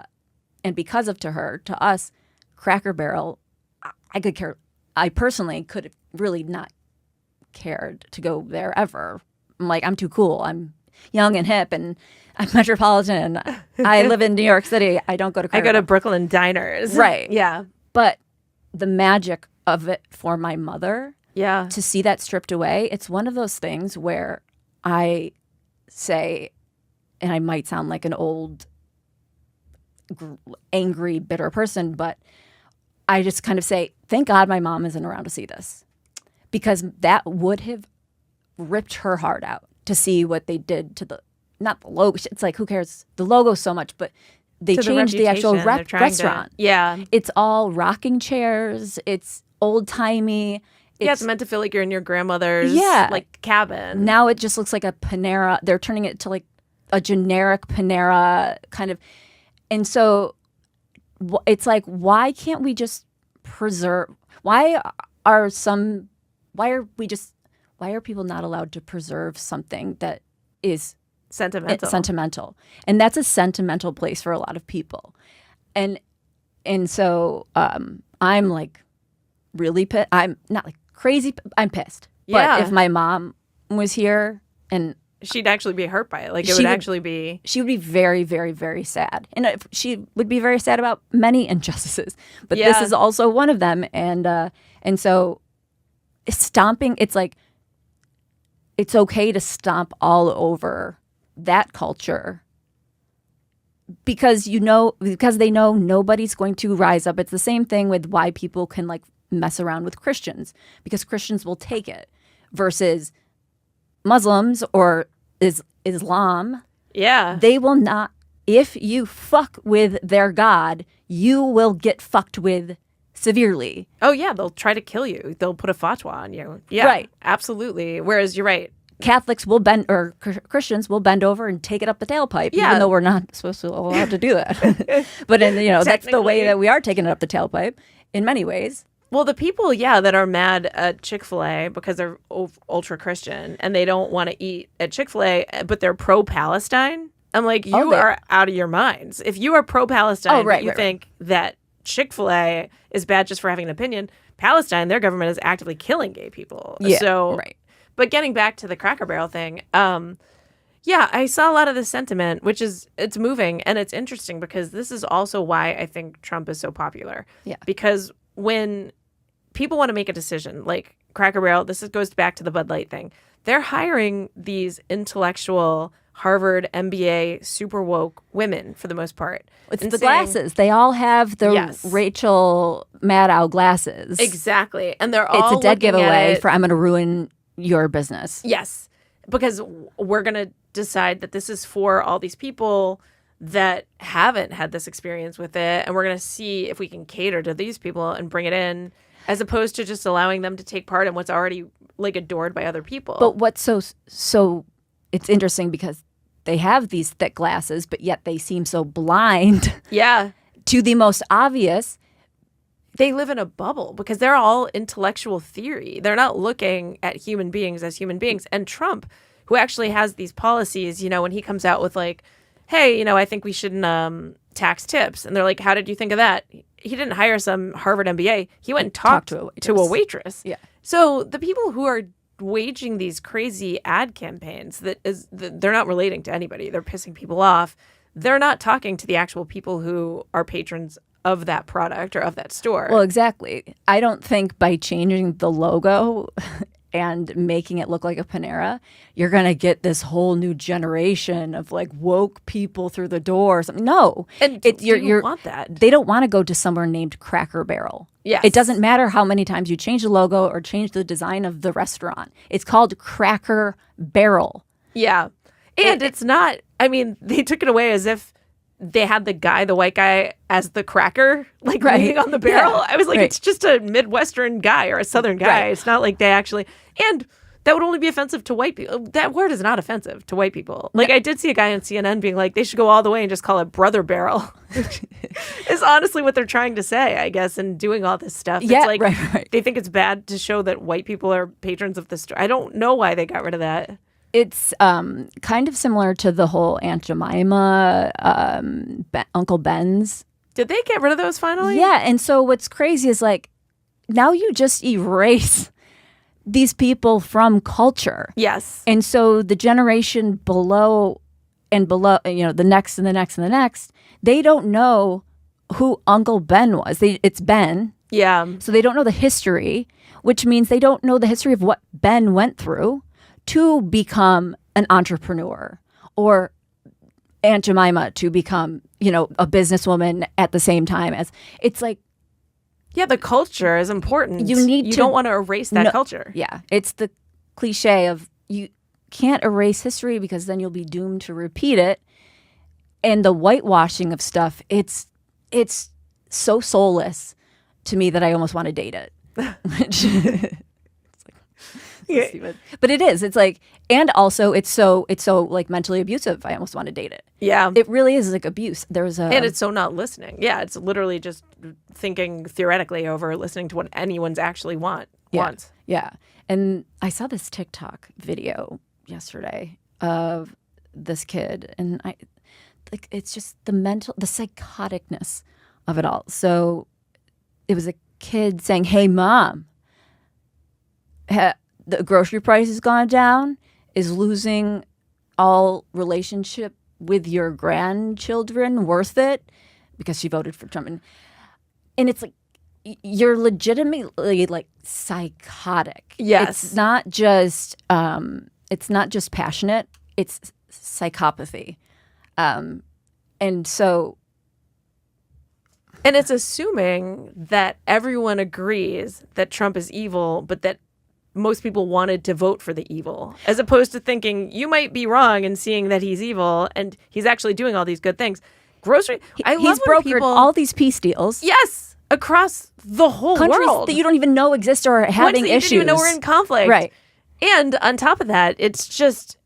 because of to us, Cracker Barrel, I personally could have really not cared to go there ever. I'm like, I'm too cool. I'm young and hip and I'm metropolitan. I live in New York City. I don't go to Cracker I go to Brooklyn diners. Right. Yeah. But the magic of it for my mother, to see that stripped away, it's one of those things where I say, and I might sound like an old, angry, bitter person, but I just kind of say, thank God my mom isn't around to see this. Because that would have ripped her heart out to see what they did to not the logo. It's like, who cares? The logo so much, but they To changed the actual reputation they're trying to- restaurant. Yeah. It's all rocking chairs. It's old timey. Yeah, it's meant to feel like you're in your grandmother's Yeah. like cabin. Now it just looks like a Panera. They're turning it to like a generic Panera kind of. And so it's like, why can't we just preserve? Why are people not allowed to preserve something that is Sentimental. And that's a sentimental place for a lot of people. And so I'm like really pissed. I'm not like crazy. I'm pissed. Yeah. But if my mom was here and She'd actually be hurt by it. Like, it She would would- actually be... she would be very, very, very sad. And she would be very sad about many injustices. But this Yeah. is also one of them. And so stomping, it's like, it's okay to stomp all over that culture because they know nobody's going to rise up. It's the same thing with why people can like mess around with Christians, because Christians will take it versus Muslims or Islam. Yeah. They will not. If you fuck with their God, you will get fucked with severely. Oh, yeah. They'll try to kill you. They'll put a fatwa on you. Yeah. Right. Absolutely. Whereas you're right. Catholics will bend, or Christians will bend over and take it up the tailpipe, Yeah. even though we're not supposed to allowed to do that. But that's the way Technically. that we are taking it up the tailpipe in many ways. Well, the people, that are mad at Chick-fil-A because they're ultra Christian and they don't want to eat at Chick-fil-A, but they're pro-Palestine. I'm like, you are out of your minds. If you are pro-Palestine, but you think that Chick-fil-A is bad just for having an opinion, Palestine, their government is actively killing gay people. Yeah, So, right. But getting back to the Cracker Barrel thing, I saw a lot of this sentiment, which is, it's moving and it's interesting because this is also why I think Trump is so popular. Yeah. Because when people want to make a decision, like Cracker Barrel, goes back to the Bud Light thing. They're hiring these intellectual Harvard, MBA, super woke women for the most part. It's and the saying- glasses. They all have the Yes. Rachel Maddow glasses. Exactly. And they're all It's a dead looking at giveaway it- for I'm going to ruin your business. Yes. Because we're going to decide that this is for all these people that haven't had this experience with it. And we're going to see if we can cater to these people and bring it in, as opposed to just allowing them to take part in what's already like adored by other people. But what's so it's interesting because they have these thick glasses, but yet they seem so blind yeah, to the most obvious. they live in a bubble because they're all intellectual theory. They're not looking at human beings as human beings. And Trump, who actually has these policies, when he comes out with like, hey, I think we shouldn't tax tips. And they're like, how did you think of that? He didn't hire some Harvard MBA. He went and talked to a waitress. Yeah. So the people who are waging these crazy ad campaigns they're not relating to anybody. They're pissing people off. They're not talking to the actual people who are patrons of that product or of that store. Well, exactly. I don't think by changing the logo and making it look like a Panera, you're going to get this whole new generation of like woke people through the door or something. No. And you want that. They don't want to go to somewhere named Cracker Barrel. Yes. It doesn't matter how many times you change the logo or change the design of the restaurant. It's called Cracker Barrel. Yeah. And it's not, they took it away as if they had the white guy, as the cracker, like leaning on the barrel. Yeah. I was like, Right. It's just a Midwestern guy or a Southern guy. Right. It's not like they actually, and that would only be offensive to white people. That word is not offensive to white people. Like I did see a guy on CNN being like, they should go all the way and just call it Brother Barrel. Is honestly what they're trying to say, I guess, and doing all this stuff. Yeah, it's like right. they think it's bad to show that white people are patrons of the store. I don't know why they got rid of that. It's kind of similar to the whole Aunt Jemima, Uncle Ben's. Did they get rid of those finally? Yeah, and so what's crazy is like now you just erase these people from culture. Yes. And so the generation below, the next and the next and the next, they don't know who Uncle Ben was. It's Ben. Yeah. So they don't know the history, which means they don't know the history of what Ben went through to become an entrepreneur, or Aunt Jemima to become, a businesswoman at the same time as it's like. Yeah, the culture is important. You don't want to erase that culture. Yeah. It's the cliche of you can't erase history because then you'll be doomed to repeat it. and the whitewashing of stuff, it's so soulless to me that I almost want to date it. Which it's stupid. But it is. It's like, and also it's so like mentally abusive. I almost want to date it. Yeah. It really is like abuse. And it's so not listening. Yeah, it's literally just thinking theoretically over listening to what anyone's actually wants. Yeah. And I saw this TikTok video yesterday of this kid, and it's just the psychoticness of it all. So it was a kid saying, "Hey, mom, the grocery price has gone down. Is losing all relationship with your grandchildren worth it?" Because she voted for Trump. And it's like, you're legitimately like psychotic. Yes. It's not just passionate. It's psychopathy. And so. And it's assuming that everyone agrees that Trump is evil, but that most people wanted to vote for the evil, as opposed to thinking you might be wrong in seeing that he's evil and he's actually doing all these good things. He's brokered all these peace deals. Yes, across the whole countries world that you don't even know exist or are having issues. You didn't even know we're in conflict. Right. And on top of that, it's just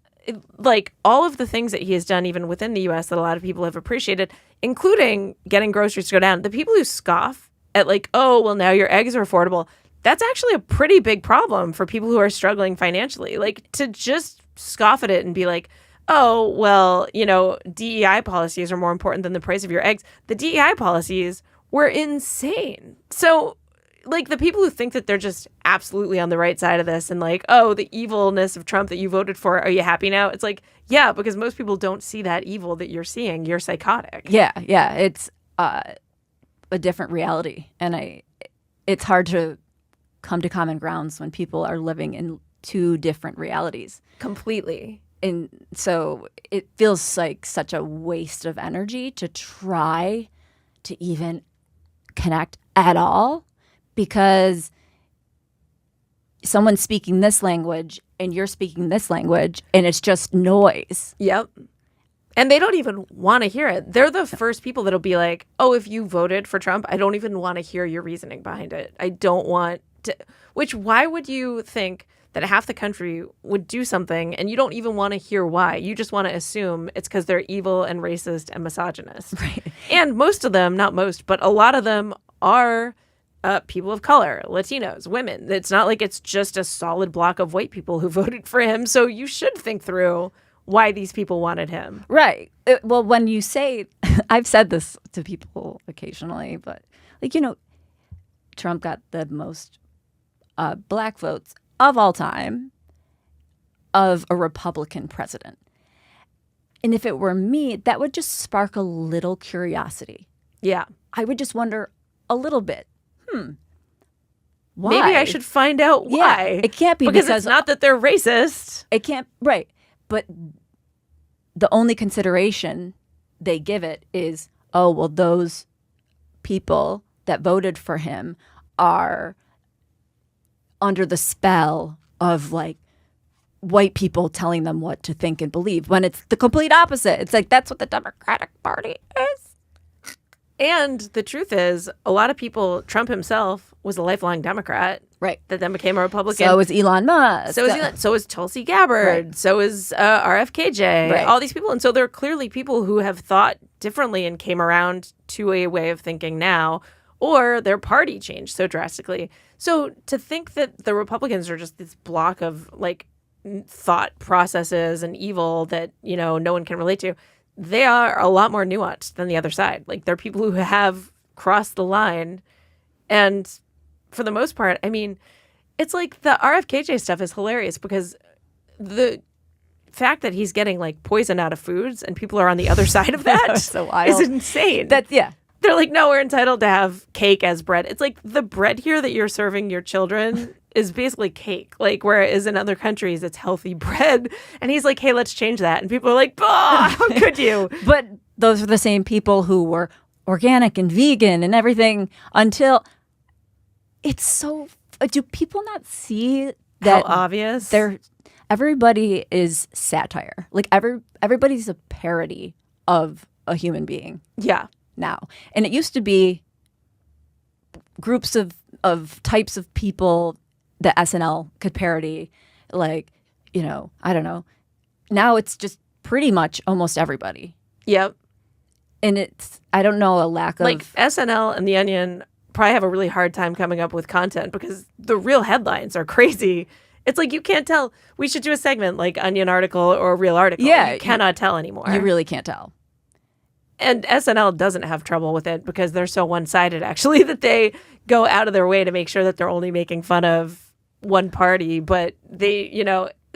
like all of the things that he has done, even within the U.S., that a lot of people have appreciated, including getting groceries to go down. The people who scoff at like, oh, well, now your eggs are affordable. That's actually a pretty big problem for people who are struggling financially. Like, to just scoff at it and be like, oh, well, DEI policies are more important than the price of your eggs. The DEI policies were insane. So, like, the people who think that they're just absolutely on the right side of this and like, oh, the evilness of Trump that you voted for, are you happy now? It's like, yeah, because most people don't see that evil that you're seeing. You're psychotic. Yeah. It's a different reality. And it's hard to come to common grounds when people are living in two different realities. Completely. And so it feels like such a waste of energy to try to even connect at all, because someone's speaking this language and you're speaking this language and it's just noise. Yep. And they don't even want to hear it. They're the first people that'll be like, oh, if you voted for Trump, I don't even want to hear your reasoning behind it. I don't want to. Why would you think that half the country would do something and you don't even want to hear why? You just want to assume it's because they're evil and racist and misogynist. Right. And most of them, not most, but a lot of them are people of color, Latinos, women. It's not like it's just a solid block of white people who voted for him. So you should think through why these people wanted him. Right. Well, when you say, I've said this to people occasionally, but like, Trump got the most black votes of all time of a Republican president. And if it were me, that would just spark a little curiosity. Yeah. I would just wonder a little bit, why? Maybe I should find out why. Yeah, it can't be because it's not that they're racist. It can't, right. But the only consideration they give it is, oh, well, those people that voted for him are under the spell of like white people telling them what to think and believe, when it's the complete opposite. It's like, that's what the Democratic Party is. And the truth is, a lot of people, Trump himself was a lifelong Democrat. Right. That then became a Republican. So is Elon Musk. So is Tulsi Gabbard. Right. So is RFKJ. Right. All these people. And so there are clearly people who have thought differently and came around to a way of thinking now, or their party changed so drastically. So to think that the Republicans are just this block of like thought processes and evil that, no one can relate to, they are a lot more nuanced than the other side. Like, they're people who have crossed the line. And for the most part, I mean, it's like the RFKJ stuff is hilarious because the fact that he's getting like poison out of foods and people are on the other side of that so wild. is insane. Yeah. They're like, no, we're entitled to have cake as bread. It's like the bread here that you're serving your children is basically cake. Like, whereas in other countries, it's healthy bread. And he's like, hey, let's change that. And people are like, how could you? But those are the same people who were organic and vegan and everything until it's so. Do people not see that? How obvious? Everybody is satire. Like everybody's a parody of a human being Yeah. now. And it used to be groups of types of people that SNL could parody, like, I don't know. Now it's just pretty much almost everybody. Yep. And it's, I don't know, a lack of... Like SNL and The Onion probably have a really hard time coming up with content because the real headlines are crazy. It's like you can't tell. We should do a segment like Onion article or a real article. Yeah, You cannot tell anymore. You really can't tell. And SNL doesn't have trouble with it because they're so one-sided, actually, that they go out of their way to make sure that they're only making fun of one party. But they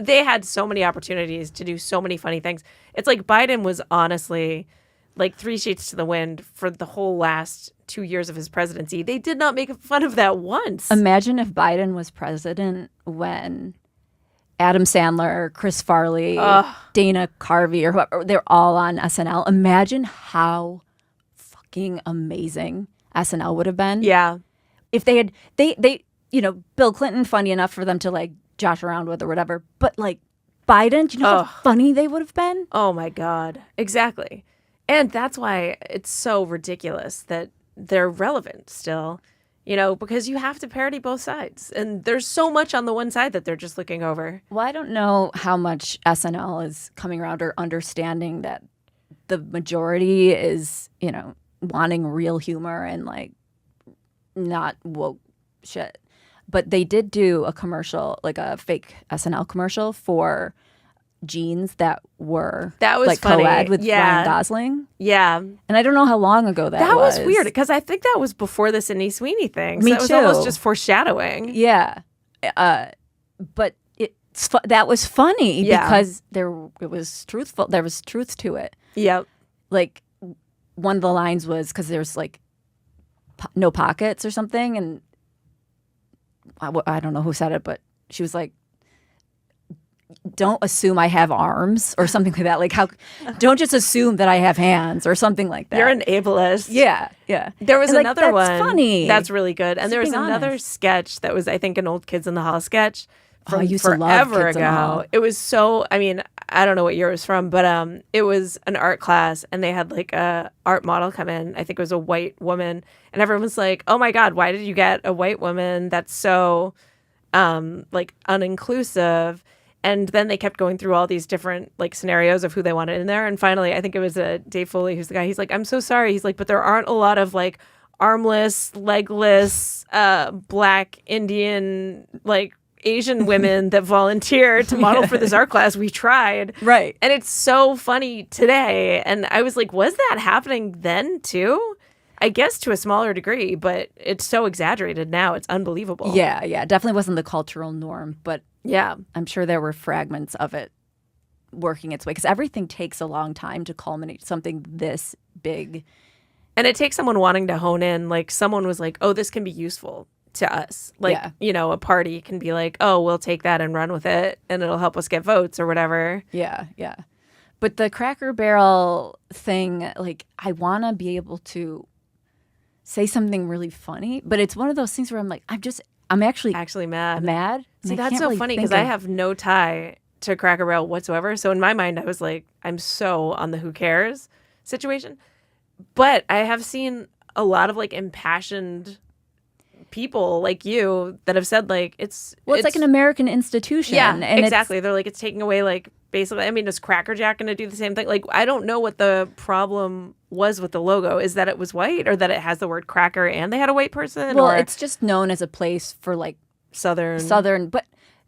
had so many opportunities to do so many funny things. It's like Biden was honestly like 3 sheets to the wind for the whole last 2 years of his presidency. They did not make fun of that once. Imagine if Biden was president when Adam Sandler, Chris Farley, Dana Carvey, or whoever, they're all on SNL. Imagine how fucking amazing SNL would have been. Yeah. If they had, Bill Clinton, funny enough for them to like josh around with or whatever, but like Biden, do you know how funny they would have been? Oh my God. Exactly. And that's why it's so ridiculous that they're relevant still, because you have to parody both sides. And there's so much on the one side that they're just looking over. Well, I don't know how much SNL is coming around or understanding that the majority is, wanting real humor and like not woke shit. But they did do a commercial, like a fake SNL commercial for jeans that were was funny. Co-ed with Ryan Gosling. Yeah. And I don't know how long ago that was. That was weird because I think that was before the Sydney Sweeney thing. So Me that was too. almost just foreshadowing. Yeah. But that was funny because it was truthful. There was truth to it. Yep. Like one of the lines was because there's like no pockets or something. And I don't know who said it, but she was like, don't assume I have arms or something like that. Like don't just assume that I have hands or something like that. You're an ableist. Yeah. There was and another one. That's funny. That's really good. And Just there was being another honest. sketch that was, I think, an old Kids in the Hall sketch from I used to love forever Kids in the Hall. ago. It was so, I don't know what year it was from, but it was an art class and they had like a art model come in. I think it was a white woman. And everyone was like, oh my God, why did you get a white woman? That's so like uninclusive. And then they kept going through all these different like scenarios of who they wanted in there. And finally, I think it was Dave Foley, who's the guy. He's like, I'm so sorry. He's like, but there aren't a lot of like armless, legless, Black Indian, like Asian women that volunteer to model for this art class. We tried. Right. And it's so funny today. And I was like, was that happening then too? I guess to a smaller degree, but it's so exaggerated now. It's unbelievable. Yeah. It definitely wasn't the cultural norm, but Yeah. I'm sure there were fragments of it working its way because everything takes a long time to culminate something this big. And it takes someone wanting to hone in. Like someone was like, oh, this can be useful to us. Like, a party can be like, oh, we'll take that and run with it and it'll help us get votes or whatever. Yeah. But the Cracker Barrel thing, like I want to be able to say something really funny, but it's one of those things where I'm like, I'm actually mad. Mad. See, I that's can't so really funny think because I of- have no tie to Cracker Barrel whatsoever. So in my mind, I was like, I'm so on the who cares situation. But I have seen a lot of like impassioned people like you that have said like it's like an American institution. Yeah, and exactly. They're like, it's taking away like basically, is Cracker Jack going to do the same thing? Like, I don't know what the problem was with the logo. Is that it was white or that it has the word cracker and they had a white person? Well, or it's just known as a place for like Southern, but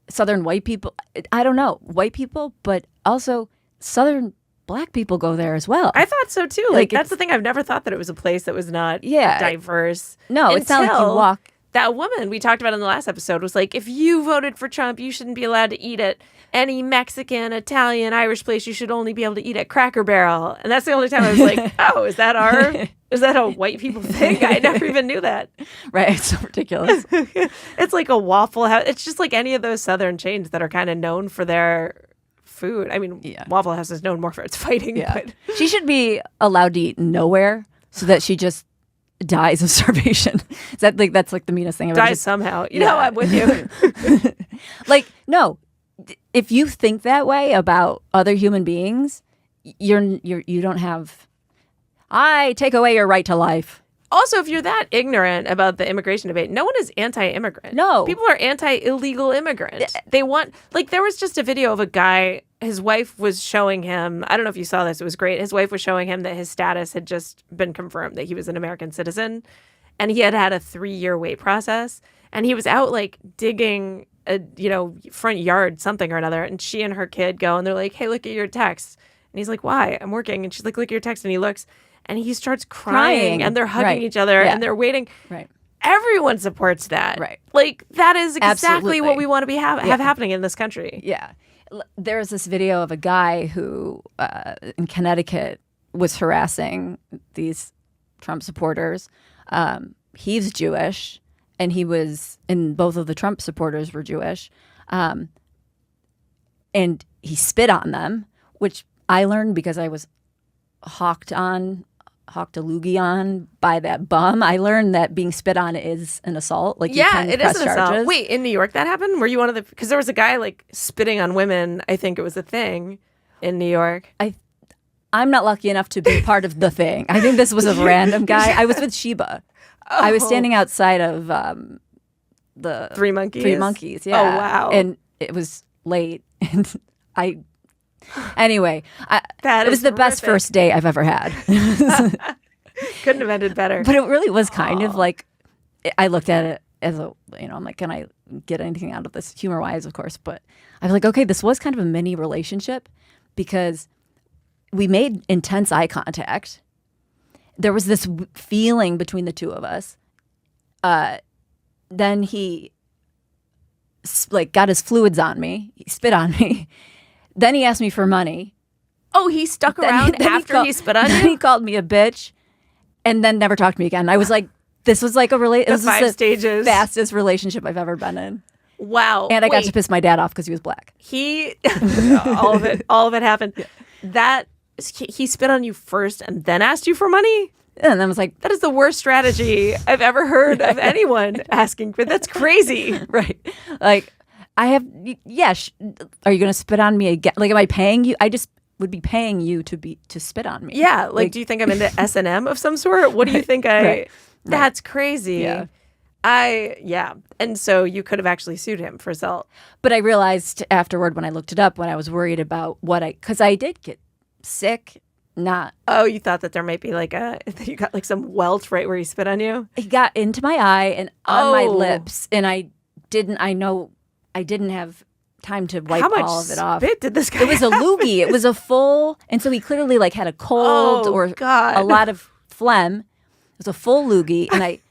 Southern white people. I don't know, white people, but also Southern Black people go there as well. I thought so too. Like, That's the thing. I've never thought that it was a place that was not diverse. No, it's not like you walk. That woman we talked about in the last episode was like, if you voted for Trump, you shouldn't be allowed to eat at any Mexican, Italian, Irish place. You should only be able to eat at Cracker Barrel. And that's the only time I was like, oh, is that a white people thing? I never even knew that. Right. It's so ridiculous. It's like a Waffle House. It's just like any of those Southern chains that are kind of known for their food. Waffle House is known more for its fighting. Yeah. But She should be allowed to eat nowhere so that she just dies of starvation. Is that like that's like the meanest thing I've ever die somehow. No, I'm with you. Like, no. If you think that way about other human beings, you don't have I take away your right to life. Also, if you're that ignorant about the immigration debate, no one is anti-immigrant. No. People are anti-illegal immigrant. They want, like, there was just a video of a guy, his wife was showing him, I don't know if you saw this, it was great. His wife was showing him that his status had just been confirmed, that he was an American citizen. And he had had a 3-year wait process. And he was out, like, digging a, front yard, something or another. And she and her kid go, and they're like, hey, look at your text. And he's like, why? I'm working. And she's like, look at your text. And he looks. And he starts crying and they're hugging each other and they're waiting. Right. Everyone supports that. Right. Like, that is exactly Absolutely. what we want to have happening in this country. Yeah. There's this video of a guy who in Connecticut was harassing these Trump supporters. He's Jewish, and both of the Trump supporters were Jewish. And he spit on them, which I learned because I was hawked a loogie on by that bum. I learned that being spit on is an assault. Like, you can it press is an charges. assault. Wait, in New York that happened? Were you one of the? Because there was a guy like spitting on women. I think it was a thing in New York. I'm not lucky enough to be part of the thing. I think this was a random guy. I was with Sheba. I was standing outside of the Three Monkeys. Three Monkeys. Yeah. Oh wow. And it was late, and Anyway, that it was the best first date I've ever had. Couldn't have ended better. But it really was kind of like, I looked at it as I'm like, can I get anything out of this humor-wise, of course. But I was like, okay, this was kind of a mini relationship because we made intense eye contact. There was this feeling between the two of us. Then he got his fluids on me. He spit on me. Then he asked me for money. Oh, he stuck around after he spit on you? Then he called me a bitch and then never talked to me again. I was like, this was like the 5 stages. Fastest relationship I've ever been in. Wow. And I got to piss my dad off because he was black. All of it happened. Yeah. He spit on you first and then asked you for money? And I was like, that is the worst strategy I've ever heard of anyone asking for. That's crazy. Right. Like, are you going to spit on me again? Like, am I paying you? I just would be paying you to spit on me. Yeah. Like, do you think I'm into S&M of some sort? What do you think That's crazy. Yeah. And so you could have actually sued him for assault. But I realized afterward when I looked it up, when I was worried about because I did get sick. Oh, you thought that there might be you got like some welt right where he spit on you? He got into my eye and on my lips, and I didn't have time to wipe all of it off. How much spit did this guy It was a have? loogie. It was a full, and so he clearly had a cold God. a lot of phlegm. It was a full loogie, and I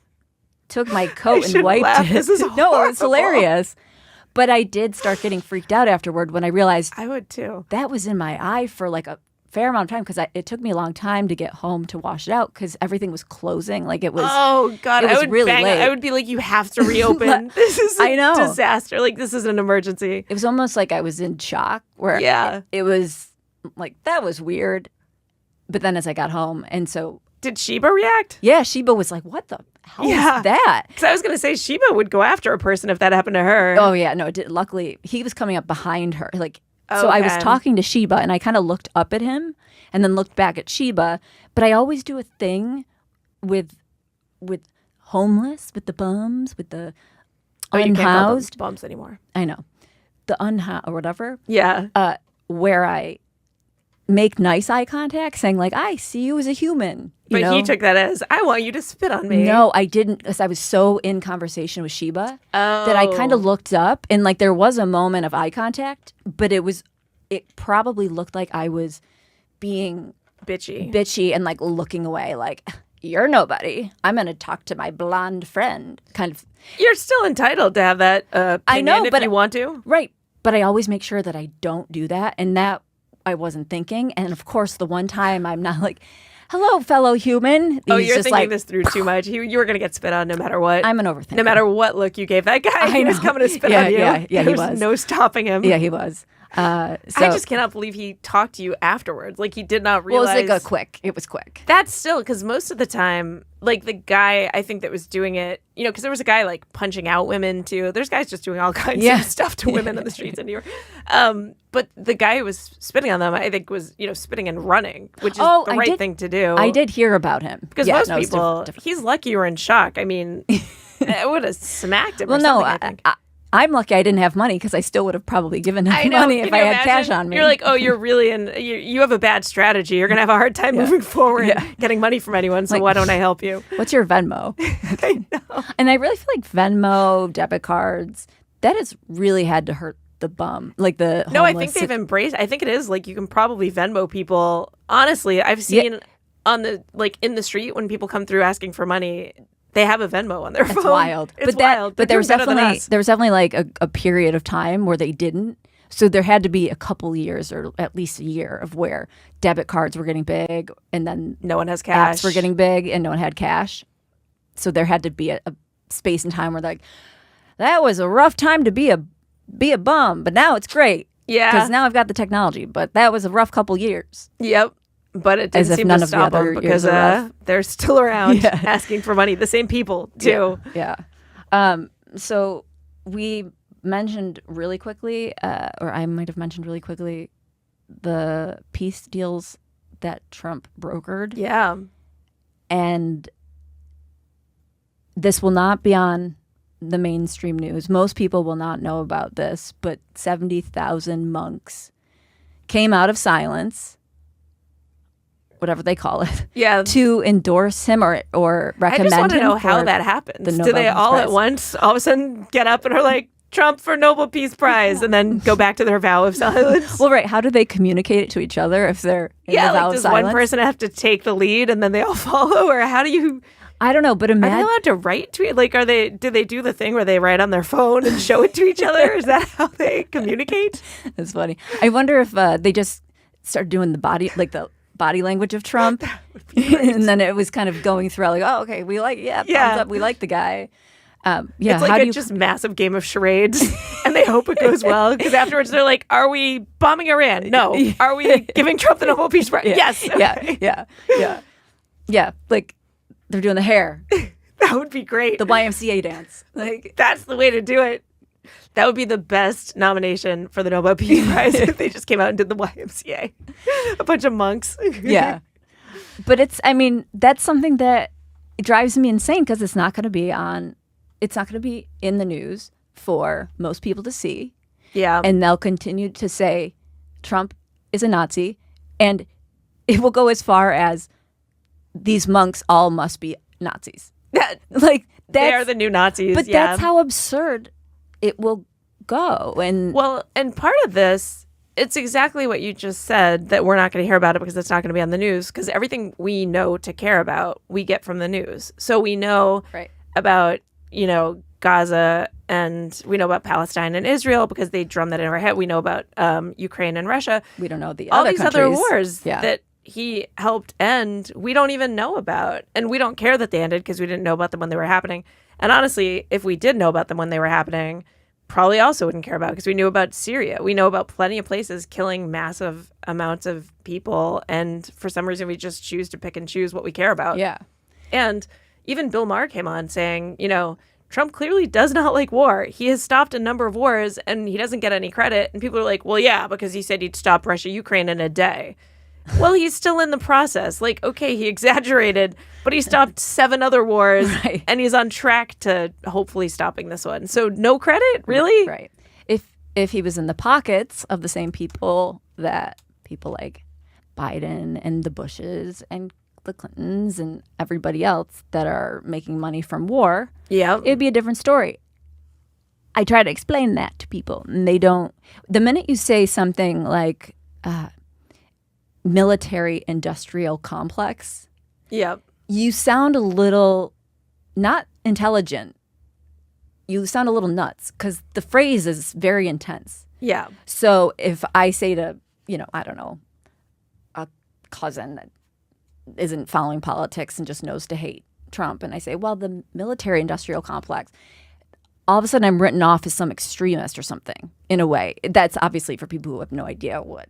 took my coat and wiped laugh. it. This is No, it was horrible. hilarious. But I did start getting freaked out afterward when I realized I would too. that was in my eye for a fair amount of time because it took me a long time to get home to wash it out because everything was closing. Like, it was. Oh God! It was I would really late. I would be like, you have to reopen. This is a disaster. Like, this is an emergency. It was almost like I was in shock. Where it was like, that was weird. But then as I got home, and so. Did Sheba react? Yeah, Sheba was like, what the hell is that? Because I was going to say Sheba would go after a person if that happened to her. Oh, yeah. No, it did. Luckily, he was coming up behind her. So I was talking to Sheba, and I kind of looked up at him and then looked back at Sheba. But I always do a thing with homeless, with the bums, with the unhoused. You can't call them bums anymore. I know. The unhoused or whatever. Yeah. Where I make nice eye contact, saying I see you as a human. But he took that as, I want you to spit on me. No, I didn't, because I was so in conversation with Sheba that I kind of looked up, and there was a moment of eye contact, but it probably looked like I was being bitchy and looking away, you're nobody. I'm going to talk to my blonde friend. Kind of. You're still entitled to have that opinion I know, if you want to. Right. But I always make sure that I don't do that, and that I wasn't thinking. And of course, the one time I'm not hello, fellow human. Oh, He's you're just thinking this through too much. You were going to get spit on no matter what. I'm an overthinker. No matter what look you gave that guy, he was coming to spit on you. Yeah, he was. No stopping him. Yeah, he was. So, I just cannot believe he talked to you afterwards. Like, he did not well, realize. it was quick. It was quick. That's still, because most of the time, like, the guy, I think, that was doing it, because there was a guy, like, punching out women, too. There's guys just doing all kinds of stuff to women in the streets in New York. But the guy who was spitting on them, I think, was, spitting and running, which is the right thing to do. I did hear about him. Because most people, he's lucky or in shock. I mean, I would have smacked him or something, I think. I'm lucky I didn't have money because I still would have probably given him money if I had cash on me. You're like, oh, you're really you have a bad strategy. You're going to have a hard time moving forward getting money from anyone, so why don't I help you? What's your Venmo? I know. And I really feel like Venmo, debit cards, that has really had to hurt the bum. Like the No, I think they've embraced. I think it is like you can probably Venmo people. Honestly, I've seen on the in the street when people come through asking for money, they have a Venmo on their phone. It's wild. It's wild. But there was definitely like a period of time where they didn't. So there had to be a couple years or at least a year of where debit cards were getting big and then no one has cash. Apps were getting big and no one had cash. So there had to be a space and time where like that was a rough time to be a bum, but now it's great. Yeah. Because now I've got the technology, but that was a rough couple years. Yep. But it didn't seem to stop them because they're still around asking for money. The same people, too. Yeah. So we mentioned really quickly, or I might have mentioned really quickly, the peace deals that Trump brokered. Yeah. And this will not be on the mainstream news. Most people will not know about this, but 70,000 monks came out of silence, whatever they call it, to endorse him or recommend him. I just want to know how that happens. Do they all at once, all of a sudden, get up and are like, Trump for Nobel Peace Prize, and then go back to their vow of silence? Well, right. How do they communicate it to each other if they're in the vow of does silence? One person have to take the lead and then they all follow? Or how do you... I don't know, but imagine... Are they allowed to write to it? Like, do they do the thing where they write on their phone and show it to each other? Is that how they communicate? That's funny. I wonder if they just start doing the body language of Trump. That would be great. And then it was kind of going through like, oh, okay, we like, thumbs up, we like the guy. It's like just massive game of charades, and they hope it goes well, because afterwards they're like, are we bombing Iran? No. Are we giving Trump the Nobel Peace Prize? Yes. Okay. Yeah. Like, they're doing the hair. That would be great. The YMCA dance. Like, that's the way to do it. That would be the best nomination for the Nobel Peace Prize if they just came out and did the YMCA. A bunch of monks. Yeah. But that's something that drives me insane, because it's not going to be in the news for most people to see. Yeah. And they'll continue to say Trump is a Nazi, and it will go as far as these monks all must be Nazis. They are the new Nazis. But that's how absurd it will go. And part of this, it's exactly what you just said, that we're not going to hear about it because it's not going to be on the news, because everything we know to care about, we get from the news. So we know about, Gaza, and we know about Palestine and Israel because they drum that in our head. We know about Ukraine and Russia. We don't know all other these countries. other wars that he helped end. We don't even know about, and we don't care that they ended because we didn't know about them when they were happening. And honestly, if we did know about them when they were happening, probably also wouldn't care about it, because we knew about Syria. We know about plenty of places killing massive amounts of people, and for some reason we just choose to pick and choose what we care about. Yeah. And even Bill Maher came on saying, Trump clearly does not like war. He has stopped a number of wars and he doesn't get any credit. And people are like, well, yeah, because he said he'd stop Russia-Ukraine in a day. Well, he's still in the process. Like, okay, he exaggerated, but he stopped 7 other wars, and he's on track to hopefully stopping this one. So no credit, really? Right. If he was in the pockets of the same people that people like Biden and the Bushes and the Clintons and everybody else that are making money from war, it'd be a different story. I try to explain that to people, and they don't. The minute you say something like military industrial complex, you sound a little not intelligent. You sound a little nuts, because the phrase is very intense. Yeah. So if I say to, I don't know, a cousin that isn't following politics and just knows to hate Trump, and I say, well, the military industrial complex, all of a sudden I'm written off as some extremist or something in a way. That's obviously for people who have no idea what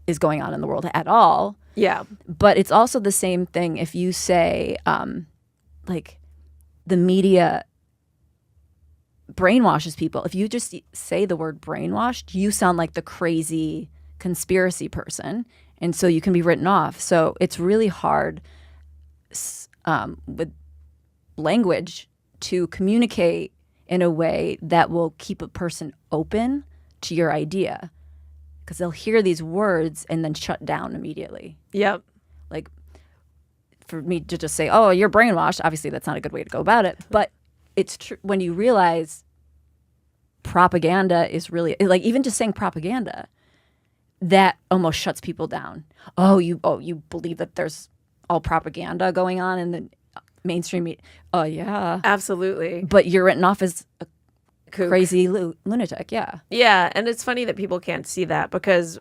is going on in the world at all. Yeah. But it's also the same thing if you say, like, the media brainwashes people. If you just say the word brainwashed, you sound like the crazy conspiracy person. And so you can be written off. So it's really hard with language to communicate in a way that will keep a person open to your idea, because they'll hear these words and then shut down immediately. Yep. Like, for me to just say, oh, you're brainwashed, obviously that's not a good way to go about it. But it's true when you realize propaganda is really, like, even just saying propaganda, that almost shuts people down. Oh, you believe that there's all propaganda going on in the mainstream media? Oh, yeah. Absolutely. But you're written off as a Kook. crazy lunatic, yeah. Yeah, and it's funny that people can't see that, because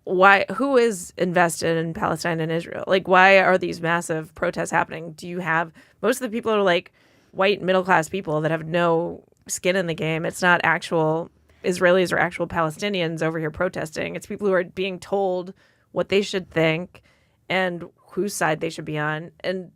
who is invested in Palestine and Israel? Like, why are these massive protests happening? Do you have, most of the people are like white middle-class people that have no skin in the game. It's not actual Israelis or actual Palestinians over here protesting. It's people who are being told what they should think and whose side they should be on. And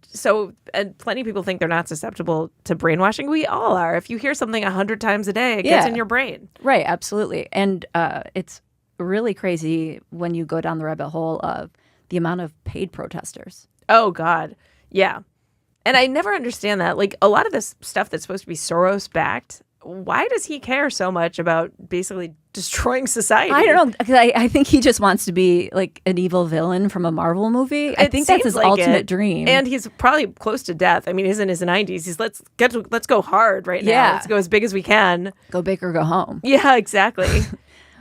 plenty of people think they're not susceptible to brainwashing. We all are. If you hear something 100 times a day, it gets in your brain. Right, absolutely. And it's really crazy when you go down the rabbit hole of the amount of paid protesters. Oh, God. Yeah. And I never understand that. Like, a lot of this stuff that's supposed to be Soros-backed, why does he care so much about basically destroying society? I don't know. 'Cause I think he just wants to be like an evil villain from a Marvel movie. I think that's his ultimate dream. And he's probably close to death. I mean, he's in his 90s. He's let's go hard right now. Yeah. Let's go as big as we can. Go big or go home. Yeah, exactly.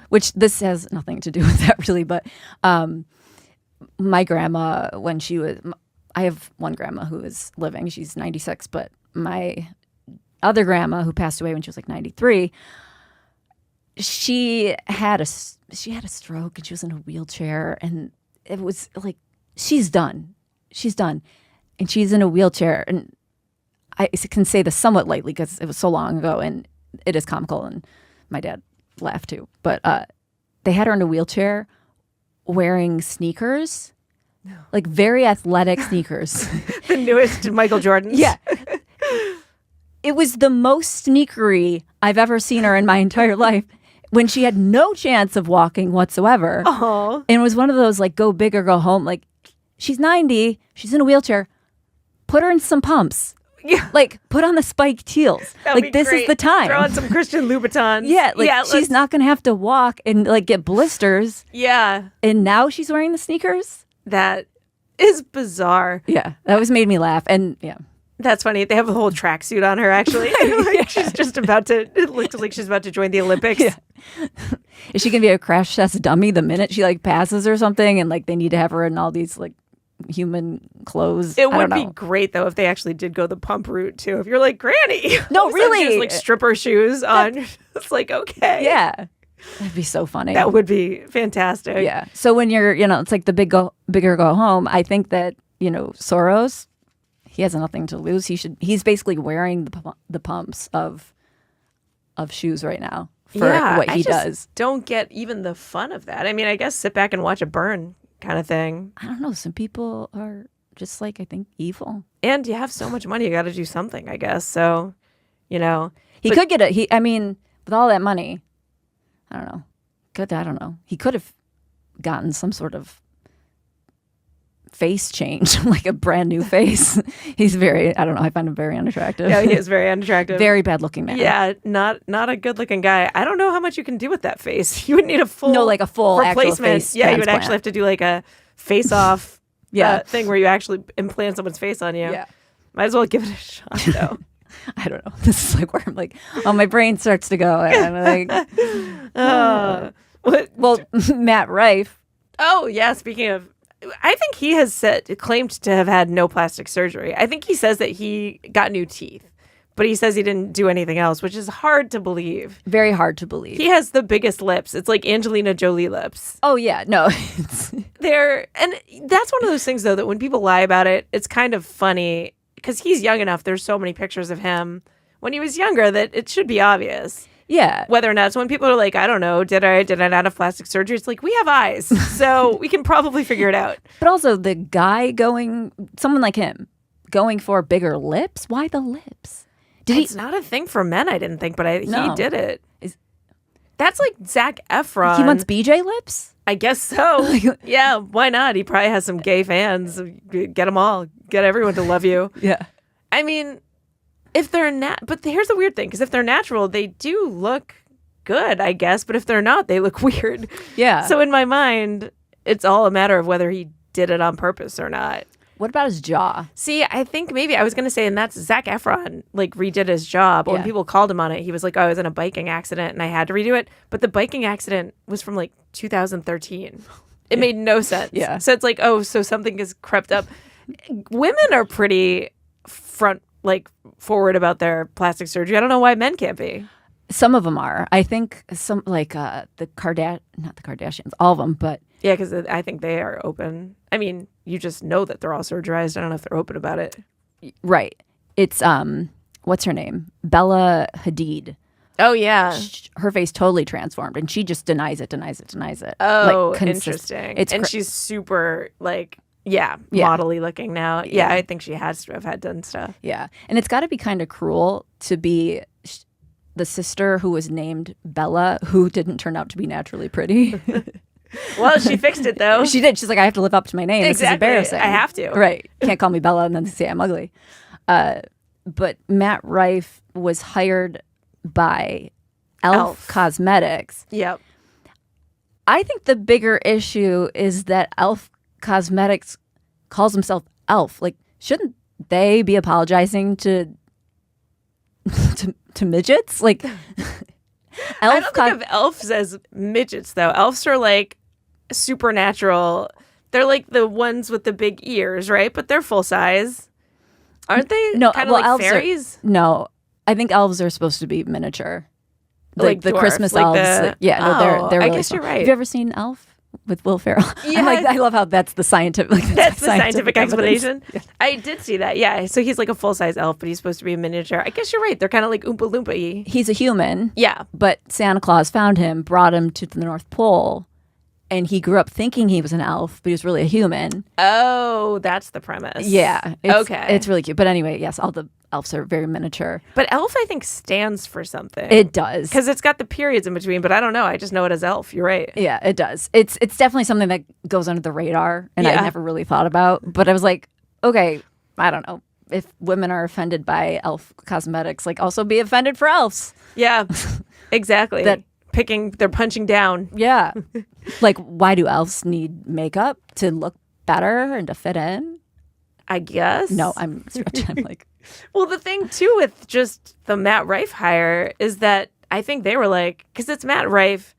Which this has nothing to do with that really. But my grandma, when she was, I have one grandma who is living. She's 96, but my other grandma who passed away when she was like 93, she had a stroke and she was in a wheelchair, and it was like, she's done, and she's in a wheelchair. And I can say this somewhat lightly because it was so long ago and it is comical, and my dad laughed too, but they had her in a wheelchair wearing sneakers, like very athletic sneakers. The newest Michael Jordan. Yeah. It was the most sneakery I've ever seen her in my entire life, when she had no chance of walking whatsoever. Oh. And it was one of those, like, go big or go home. Like, she's 90, she's in a wheelchair. Put her in some pumps. Yeah. Like, put on the spiked heels. Like, this is the time. Throw on some Christian Louboutins. Yeah, like, she's not going to have to walk and, like, get blisters. Yeah. And now she's wearing the sneakers? That is bizarre. Yeah, that was made me laugh. And, yeah. That's funny. They have a whole tracksuit on her, actually. Like, she's just about to, it looked like she's about to join the Olympics. Yeah. Is she going to be a crash test dummy the minute she, like, passes or something? And, like, they need to have her in all these, like, human clothes. It would be great, though, if they actually did go the pump route, too. If you're like, Granny. No, really. She has, like, stripper shoes on. It's like, okay. Yeah. That'd be so funny. That would be fantastic. Yeah. So when you're, it's like the bigger go home, I think that, Soros, he has nothing to lose. He's basically wearing the pumps of shoes right now for what he does. Don't get even the fun of that. I mean, I guess sit back and watch it burn kind of thing. I don't know. Some people are just, like, I think, evil. And you have so much money, you got to do something, I guess. So, He could get with all that money, I don't know. He could have gotten some sort of face change, like a brand new face. He's I find him very unattractive. Yeah, he is very unattractive. Very bad looking man. Yeah, not a good looking guy. I don't know how much you can do with that face. You would need a full a full replacement. Face yeah, transplant. You would actually have to do like a face off thing where you actually implant someone's face on you. Yeah. Might as well give it a shot though. I don't know. This is like where I'm like, my brain starts to go. And I'm like, well, Matt Rife. Oh yeah, speaking of, I think he has claimed to have had no plastic surgery. I think he says that he got new teeth, but he says he didn't do anything else, which is hard to believe. Very hard to believe. He has the biggest lips. It's like Angelina Jolie lips. Oh, yeah. No. And that's one of those things, though, that when people lie about it, it's kind of funny because he's young enough. There's so many pictures of him when he was younger that it should be obvious. Yeah. Whether or not, so when people are like, I don't know, did I not have plastic surgery? It's like, we have eyes, so we can probably figure it out. But also the guy someone like him, going for bigger lips? Why the lips? It's not a thing for men, I didn't think, but No. he did it. That's like Zac Efron. He wants BJ lips? I guess so. Yeah, why not? He probably has some gay fans. Get them all. Get everyone to love you. Yeah. I mean, if they're but here's the weird thing, because if they're natural, they do look good, I guess. But if they're not, they look weird. Yeah. So in my mind, it's all a matter of whether he did it on purpose or not. What about his jaw? See, I think maybe I was going to say, and that's Zac Efron, like, redid his job. When people called him on it, he was like, oh, I was in a biking accident and I had to redo it. But the biking accident was from like 2013. It made no sense. Yeah. So it's like, oh, so something has crept up. Women are pretty forward about their plastic surgery. I don't know why men can't be. Some of them are. I think some, like not the Kardashians, all of them, but. Yeah, because I think they are open. I mean, you just know that they're all surgerized. I don't know if they're open about it. Right. It's, what's her name? Bella Hadid. Oh, yeah. Her face totally transformed, and she just denies it. Oh, like, interesting. And she's super, like, Yeah. modelly looking now. Yeah, Yeah. I think she has to have had done stuff. Yeah. And it's got to be kind of cruel to be the sister who was named Bella, who didn't turn out to be naturally pretty. Well, she fixed it, though. She did. She's like, I have to live up to my name. Exactly. This is embarrassing. I have to. Right. Can't call me Bella and then say I'm ugly. But Matt Rife was hired by Elf Cosmetics. Yep. I think the bigger issue is that Elf Cosmetics calls himself Elf. Like, shouldn't they be apologizing to midgets? Like, I don't think of elves as midgets, though. Elves are like supernatural. They're like the ones with the big ears, right? But they're full size, aren't they? No, kind of like elves fairies. No, I think elves are supposed to be miniature. Like the dwarf, Christmas like elves. the- They're really I guess small. you're right. Have you ever seen Elf with Will Ferrell? Yeah. I love how that's the scientific. Like, That's the scientific evidence. explanation. I did see that. Yeah. So he's like a full size elf, but he's supposed to be a miniature. I guess you're right. They're kind of like Oompa Loompa-y. He's a human. Yeah. But Santa Claus found him, brought him to the North Pole, and he grew up thinking he was an elf, but he was really a human. Oh, that's the premise. Yeah. Okay. It's really cute. But anyway, yes, all the elves are very miniature. But elf, I think, stands for something. It does. Because it's got the periods in between, but I don't know. I just know it as elf. You're right. Yeah, it does. It's definitely something that goes under the radar, and I Yeah. never really thought about. But I was like, okay, I don't know. If women are offended by elf cosmetics, like, also be offended for elves. Yeah, exactly. They're punching down. Yeah. Like, why do elves need makeup? To look better and to fit in? I guess. No, I'm stretching. I'm like, Well, the thing, too, with just the Matt Rife hire is that I think they were like, because it's Matt Rife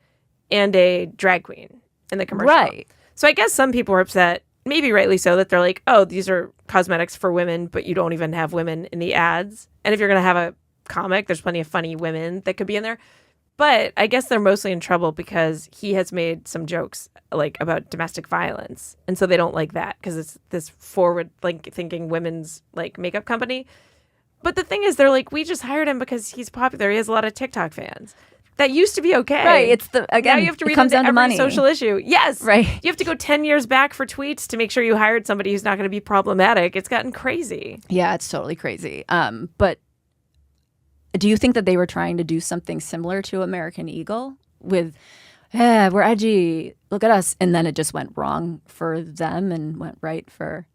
and a drag queen in the commercial. right. So I guess some people were upset, maybe rightly so, that they're like, oh, these are cosmetics for women, but you don't even have women in the ads. And if you're going to have a comic, there's plenty of funny women that could be in there. But I guess they're mostly in trouble because he has made some jokes like about domestic violence. And so they don't like that because it's this forward thinking women's like makeup company. But the thing is, they're like, we just hired him because he's popular. He has a lot of TikTok fans. That used to be okay. Right. It's again, now you have to it read comes into down to every money. social issue. Yes. Right. You have to go 10 years back for tweets to make sure you hired somebody who's not going to be problematic. It's gotten crazy. Yeah, it's totally crazy. But do you think that they were trying to do something similar to American Eagle with, we're edgy, look at us, and then it just went wrong for them and went right for,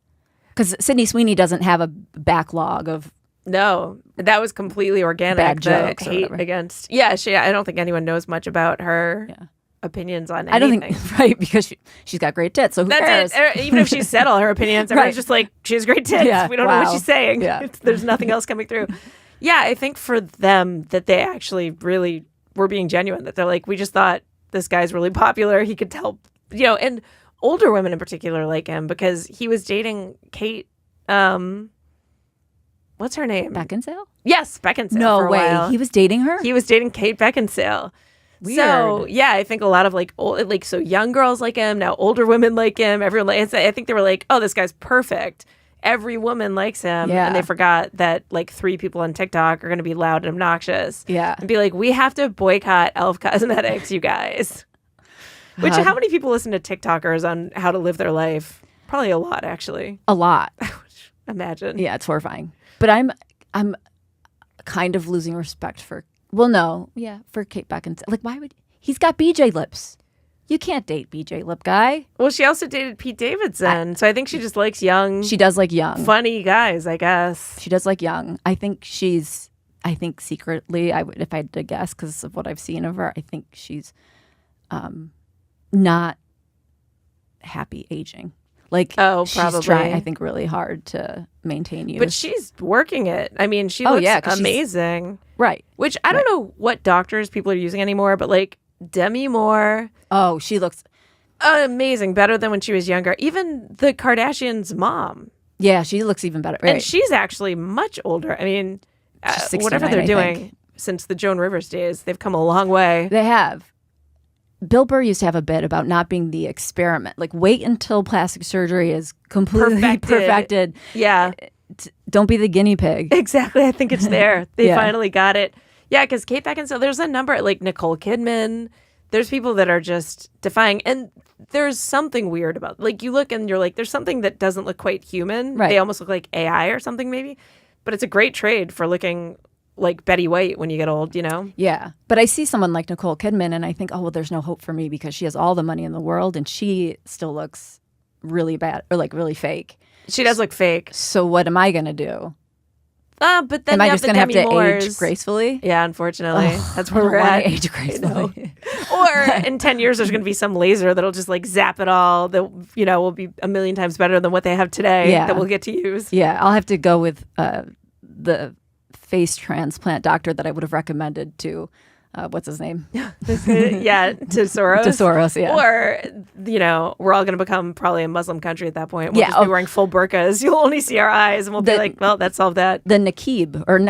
because Sydney Sweeney doesn't have a backlog of. No, that was completely organic. Bad the jokes or hate whatever. against. Yeah, I don't think anyone knows much about her opinions on anything. I don't think, right, because she's got great tits, so who cares? That's it. Even if she said all her opinions, everyone's Right. just like, she has great tits. Yeah, We don't know what wow. she's saying. Yeah. There's nothing else coming through. Yeah, I think for them that they actually really were being genuine, that they're like, we just thought this guy's really popular. He could tell, and older women in particular like him because he was dating Kate, what's her name? Beckinsale? Yes, Beckinsale. No for a way. while. He was dating her? He was dating Kate Beckinsale. So Weird. yeah, I think a lot of so young girls like him now, older women like him. Everyone, I think they were like, oh, this guy's perfect. every woman likes him. Yeah. And they forgot that like 3 people on TikTok are going to be loud and obnoxious. Yeah. And be like, we have to boycott Elf Cosmetics, you guys. Which, how many people listen to TikTokers on how to live their life? Probably a lot, actually. A lot. Imagine. Yeah, it's horrifying. But I'm kind of losing respect for, for Kate Beckinsale. Like, why would, he's got BJ lips. You can't date BJ lip guy. Well, she also dated Pete Davidson. So I think she just likes young. She does like young. Funny guys, I guess. She does like young. I think secretly, I would, if I had to guess, because of what I've seen of her, I think she's not happy aging. Like, she's probably. trying, I think, really hard to maintain youth. But she's working it. I mean, she Oh, looks yeah, 'cause she's- amazing. right. Which I don't know what doctors people are using anymore, but like Demi Moore, Oh, she looks, amazing, better than when she was younger. Even the Kardashians' mom, yeah, she looks even better. Right. and she's actually much older. I mean, She's 69, whatever they're I doing think. since the Joan Rivers days, they've come a long way. They have. Bill Burr used to have a bit about not being the experiment. Like, wait until plastic surgery is completely perfected. Yeah, Don't be the guinea pig. exactly. I think it's there. They Yeah. finally got it. Yeah, because Kate Beckinsale, there's a number like Nicole Kidman. There's people that are just defying, and there's something weird about. Like, you look and you're like, there's something that doesn't look quite human. Right. They almost look like AI or something, maybe. But it's a great trade for looking like Betty White when you get old. You know. Yeah. But I see someone like Nicole Kidman and I think, oh, well, there's no hope for me because she has all the money in the world and she still looks really bad or like really fake. She does look fake. So what am I going to do? But then Am you I have just the going to have Demi to Moores. age gracefully? Yeah, unfortunately, that's where I we're don't wanna at. age gracefully. Or in 10 years, there's going to be some laser that'll just like zap it all. That will be a million times better than what they have today. Yeah. That we'll get to use. Yeah, I'll have to go with the face transplant doctor that I would have recommended to, what's his name? Yeah, to Soros. To Soros, yeah. Or, we're all going to become probably a Muslim country at that point. We'll Yeah, just be wearing full burqas. You'll only see our eyes, and we'll be like, well, that solved that. The Nakib, or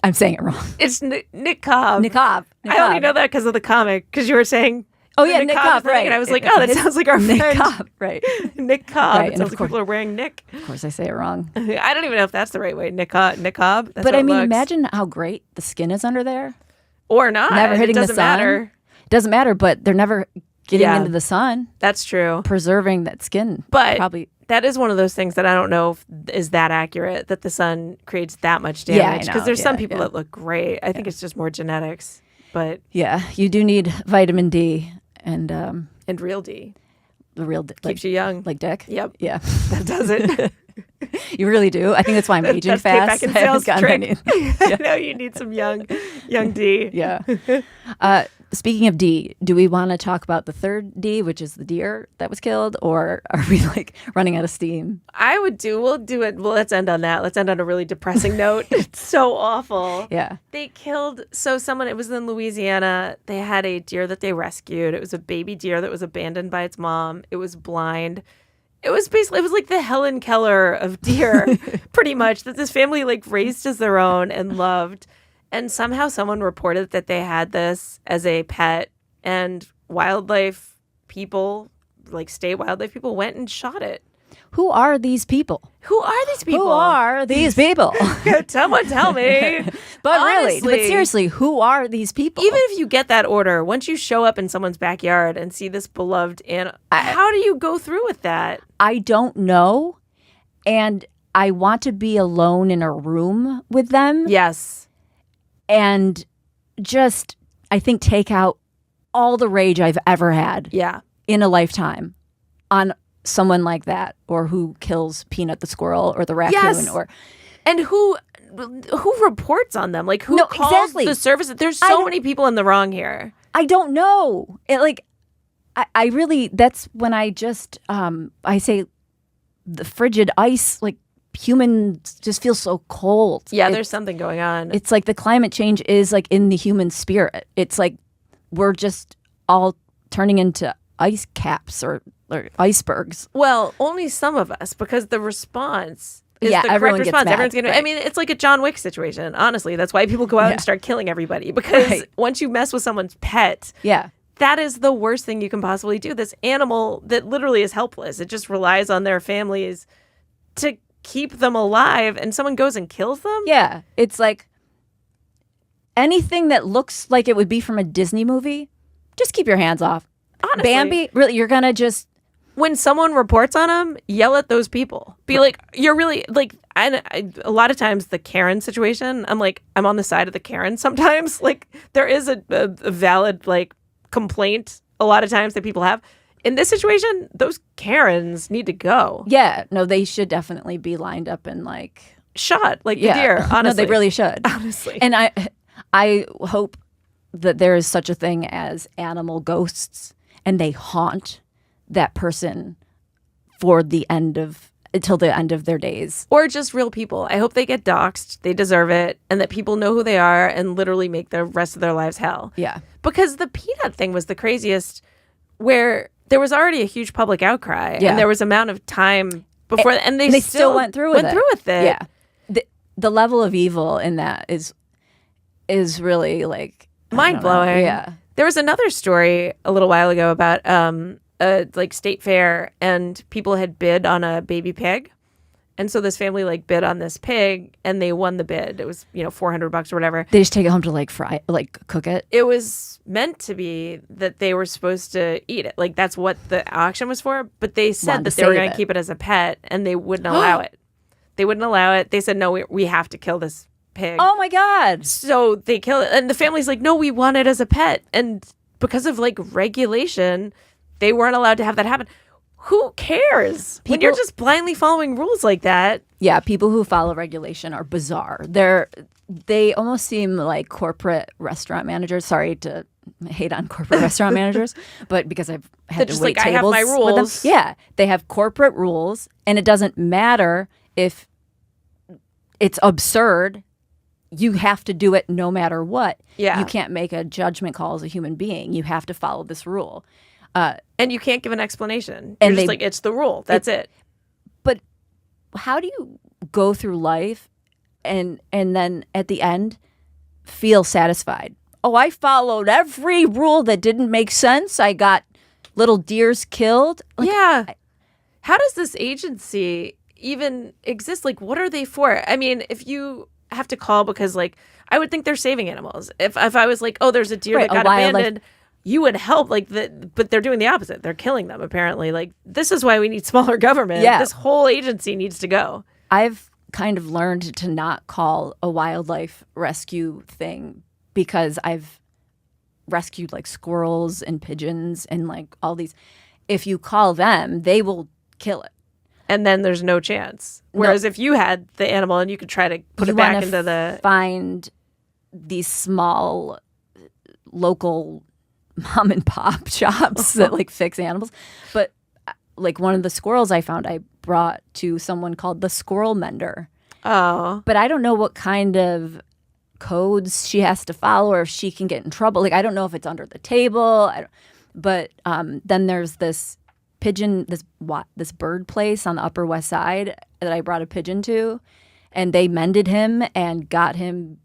I'm saying it wrong. It's niqab. Niqab. I only know that because of the comic, because you were saying, Oh, yeah, the niqab, is the thing, right. And I was like, oh, that sounds like our friend. Niqab, right. Niqab. Right, It and sounds of like course- people are wearing nick. Of course, I say it wrong. I don't even know if that's the right way. Niqab. That's But what I it mean, looks. imagine how great the skin is under there. Or not. Never hitting it the doesn't sun. matter. It doesn't matter, but they're never getting Yeah. into the sun, That's true. preserving that skin. But probably. that is one of those things that I don't know if is that accurate, that the sun creates that much Yeah, I damage. know. Because there's some Yeah, people yeah. that look great. I think it's just more genetics. But Yeah, you do need vitamin D and and real D the real keeps you young. like Dick. Yep. Yeah, That does it. you really do. I think that's why I'm aging That's fast. Kate I haven't Beckinsale's gotten trick. any- I know you need some young D. Yeah. Speaking of D, do we want to talk about the third D, which is the deer that was killed, or are we like running out of steam? We'll do it. Well, let's end on that. Let's end on a really depressing note. It's so awful. Yeah. They killed, it was in Louisiana. They had a deer that they rescued. It was a baby deer that was abandoned by its mom. It was blind. It was like the Helen Keller of deer, pretty much, that this family like raised as their own and loved. And somehow someone reported that they had this as a pet, and wildlife people, like state wildlife people, went and shot it. Who are these people? Who are these people? Who are these people? Someone tell me. But Honestly, but seriously, who are these people? even if you get that order, once you show up in someone's backyard and see this beloved animal, how do you go through with that? I don't know, and I want to be alone in a room with them. Yes. And just, I think, take out all the rage I've ever had Yeah. in a lifetime on someone like that, or who kills Peanut the squirrel or the raccoon. Yes. Or And who reports on them? Like, who No, calls exactly. the service? There's I so don't- many people in the wrong here. I don't know. I really, that's when I just, I say the frigid ice, like humans just feel so cold. Yeah, there's something going on. It's like the climate change is like in the human spirit. It's like we're just all turning into ice caps or icebergs. Well, only some of us, because the response is Yeah, the everyone correct gets response. mad, Everyone's gonna. I right. mean, it's like a John Wick situation. Honestly, that's why people go out Yeah. and start killing everybody, because Right. once you mess with someone's pet, Yeah. that is the worst thing you can possibly do. This animal that literally is helpless. It just relies on their families to keep them alive and someone goes and kills them? Yeah, it's like anything that looks like it would be from a Disney movie, just keep your hands off. Honestly. Bambi, really, you're going to just... When someone reports on them, yell at those people. Be like, you're really, like, a lot of times the Karen situation, I'm like, I'm on the side of the Karen sometimes. Like, there is a valid, like, complaint a lot of times that people have. In this situation, those Karens need to go. Yeah, no, they should definitely be lined up and, like... Shot, like the Yeah. deer, honestly. No, they really should. Honestly. And I hope that there is such a thing as animal ghosts, and they haunt that person for until the end of their days. Or just real people. I hope they get doxxed, they deserve it, and that people know who they are and literally make the rest of their lives hell. Yeah. Because the peanut thing was the craziest, where there was already a huge public outcry, Yeah. and there was amount of time before, and they still went through with it. Yeah. The level of evil in that is really, like, mind-blowing. Yeah. There was another story a little while ago about like state fair, and people had bid on a baby pig, and so this family like bid on this pig, and they won the bid. It was $400 or whatever. They just take it home to, like, fry, like, cook it. It was meant to be that they were supposed to eat it, like that's what the auction was for. But they said Wanted that to they were save going to it. keep it as a pet, and they wouldn't allow it. They wouldn't allow it. They said, no, we have to kill this pig. Oh my God. So they kill it, and the family's like, no, we want it as a pet. And because of like regulation, they weren't allowed to have that happen. Who cares when you're just blindly following rules like that? Yeah, people who follow regulation are bizarre. They almost seem like corporate restaurant managers. Sorry to hate on corporate restaurant managers, but because I've had They're to just wait like, I have tables my with them. rules. Yeah, they have corporate rules, and it doesn't matter if it's absurd. You have to do it no matter what. Yeah. You can't make a judgment call as a human being. You have to follow this rule. And you can't give an explanation. And You're just they- like, it's the rule. That's it. But how do you go through life and then at the end feel satisfied? Oh, I followed every rule that didn't make sense. I got little deers killed. Like, Yeah. How does this agency even exist? Like, what are they for? I mean, if you have to call because, like, I would think they're saving animals. If I was like, oh, there's a deer Right, that a got wildlife- abandoned, you would help. Like, but they're doing the opposite. They're killing them, apparently. Like, this is why we need smaller government. Yeah. This whole agency needs to go. I've kind of learned to not call a wildlife rescue thing because I've rescued like squirrels and pigeons and like all these. If you call them, they will kill it. And then there's no chance. Whereas if you had the animal and you could try to put You it back wanna into the... find these small local mom and pop shops that like fix animals. But like one of the squirrels I found, I brought to someone called the squirrel mender. Oh. But I don't know what kind of codes she has to follow or if she can get in trouble. Like, I don't know if it's under the table. But then there's this pigeon, this bird place on the Upper West Side that I brought a pigeon to, and they mended him and got him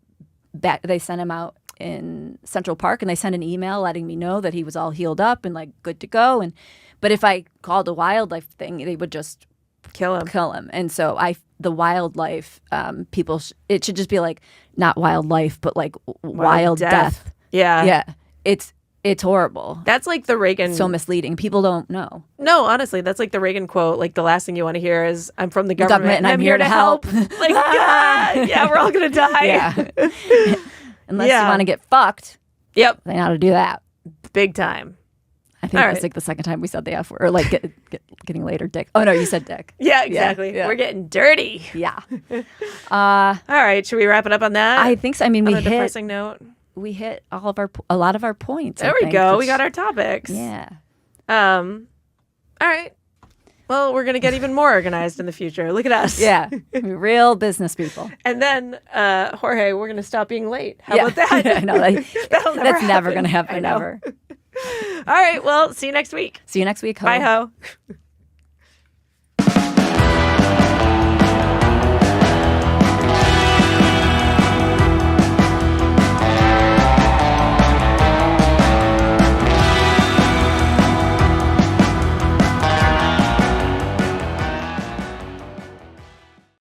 back. They sent him out in Central Park, and they sent an email letting me know that he was all healed up and like good to go. But if I called a wildlife thing, they would just Kill him. And so the wildlife people, it should just be like not wildlife, but like wild death. Yeah. Yeah, it's horrible. That's like the Reagan... So misleading. People don't know. No, honestly, that's like the Reagan quote. Like, the last thing you want to hear is, I'm from the government, and I'm here to help. Like, yeah, we're all going to die. Yeah. Unless Yeah. you want to get fucked, Yep. they know how to do that. Big time. I think All that's right. like the second time we said the F word, or like getting laid or dick. Oh no, you said dick. Yeah, exactly. yeah. We're getting dirty. Yeah. All right. Should we wrap it up on that? I think so. I mean, on we a hit depressing note. a lot of our points. I There we think, go. We which- got our topics. Yeah. All right. Well, we're going to get even more organized in the future. Look at us. Yeah. We're real business people. And then, Jorge, we're going to stop being late. How about that? I know, That'll that's never happen. going to I happen know. ever. All right. Well, see you next week. See you next week. Ho. Bye, Ho.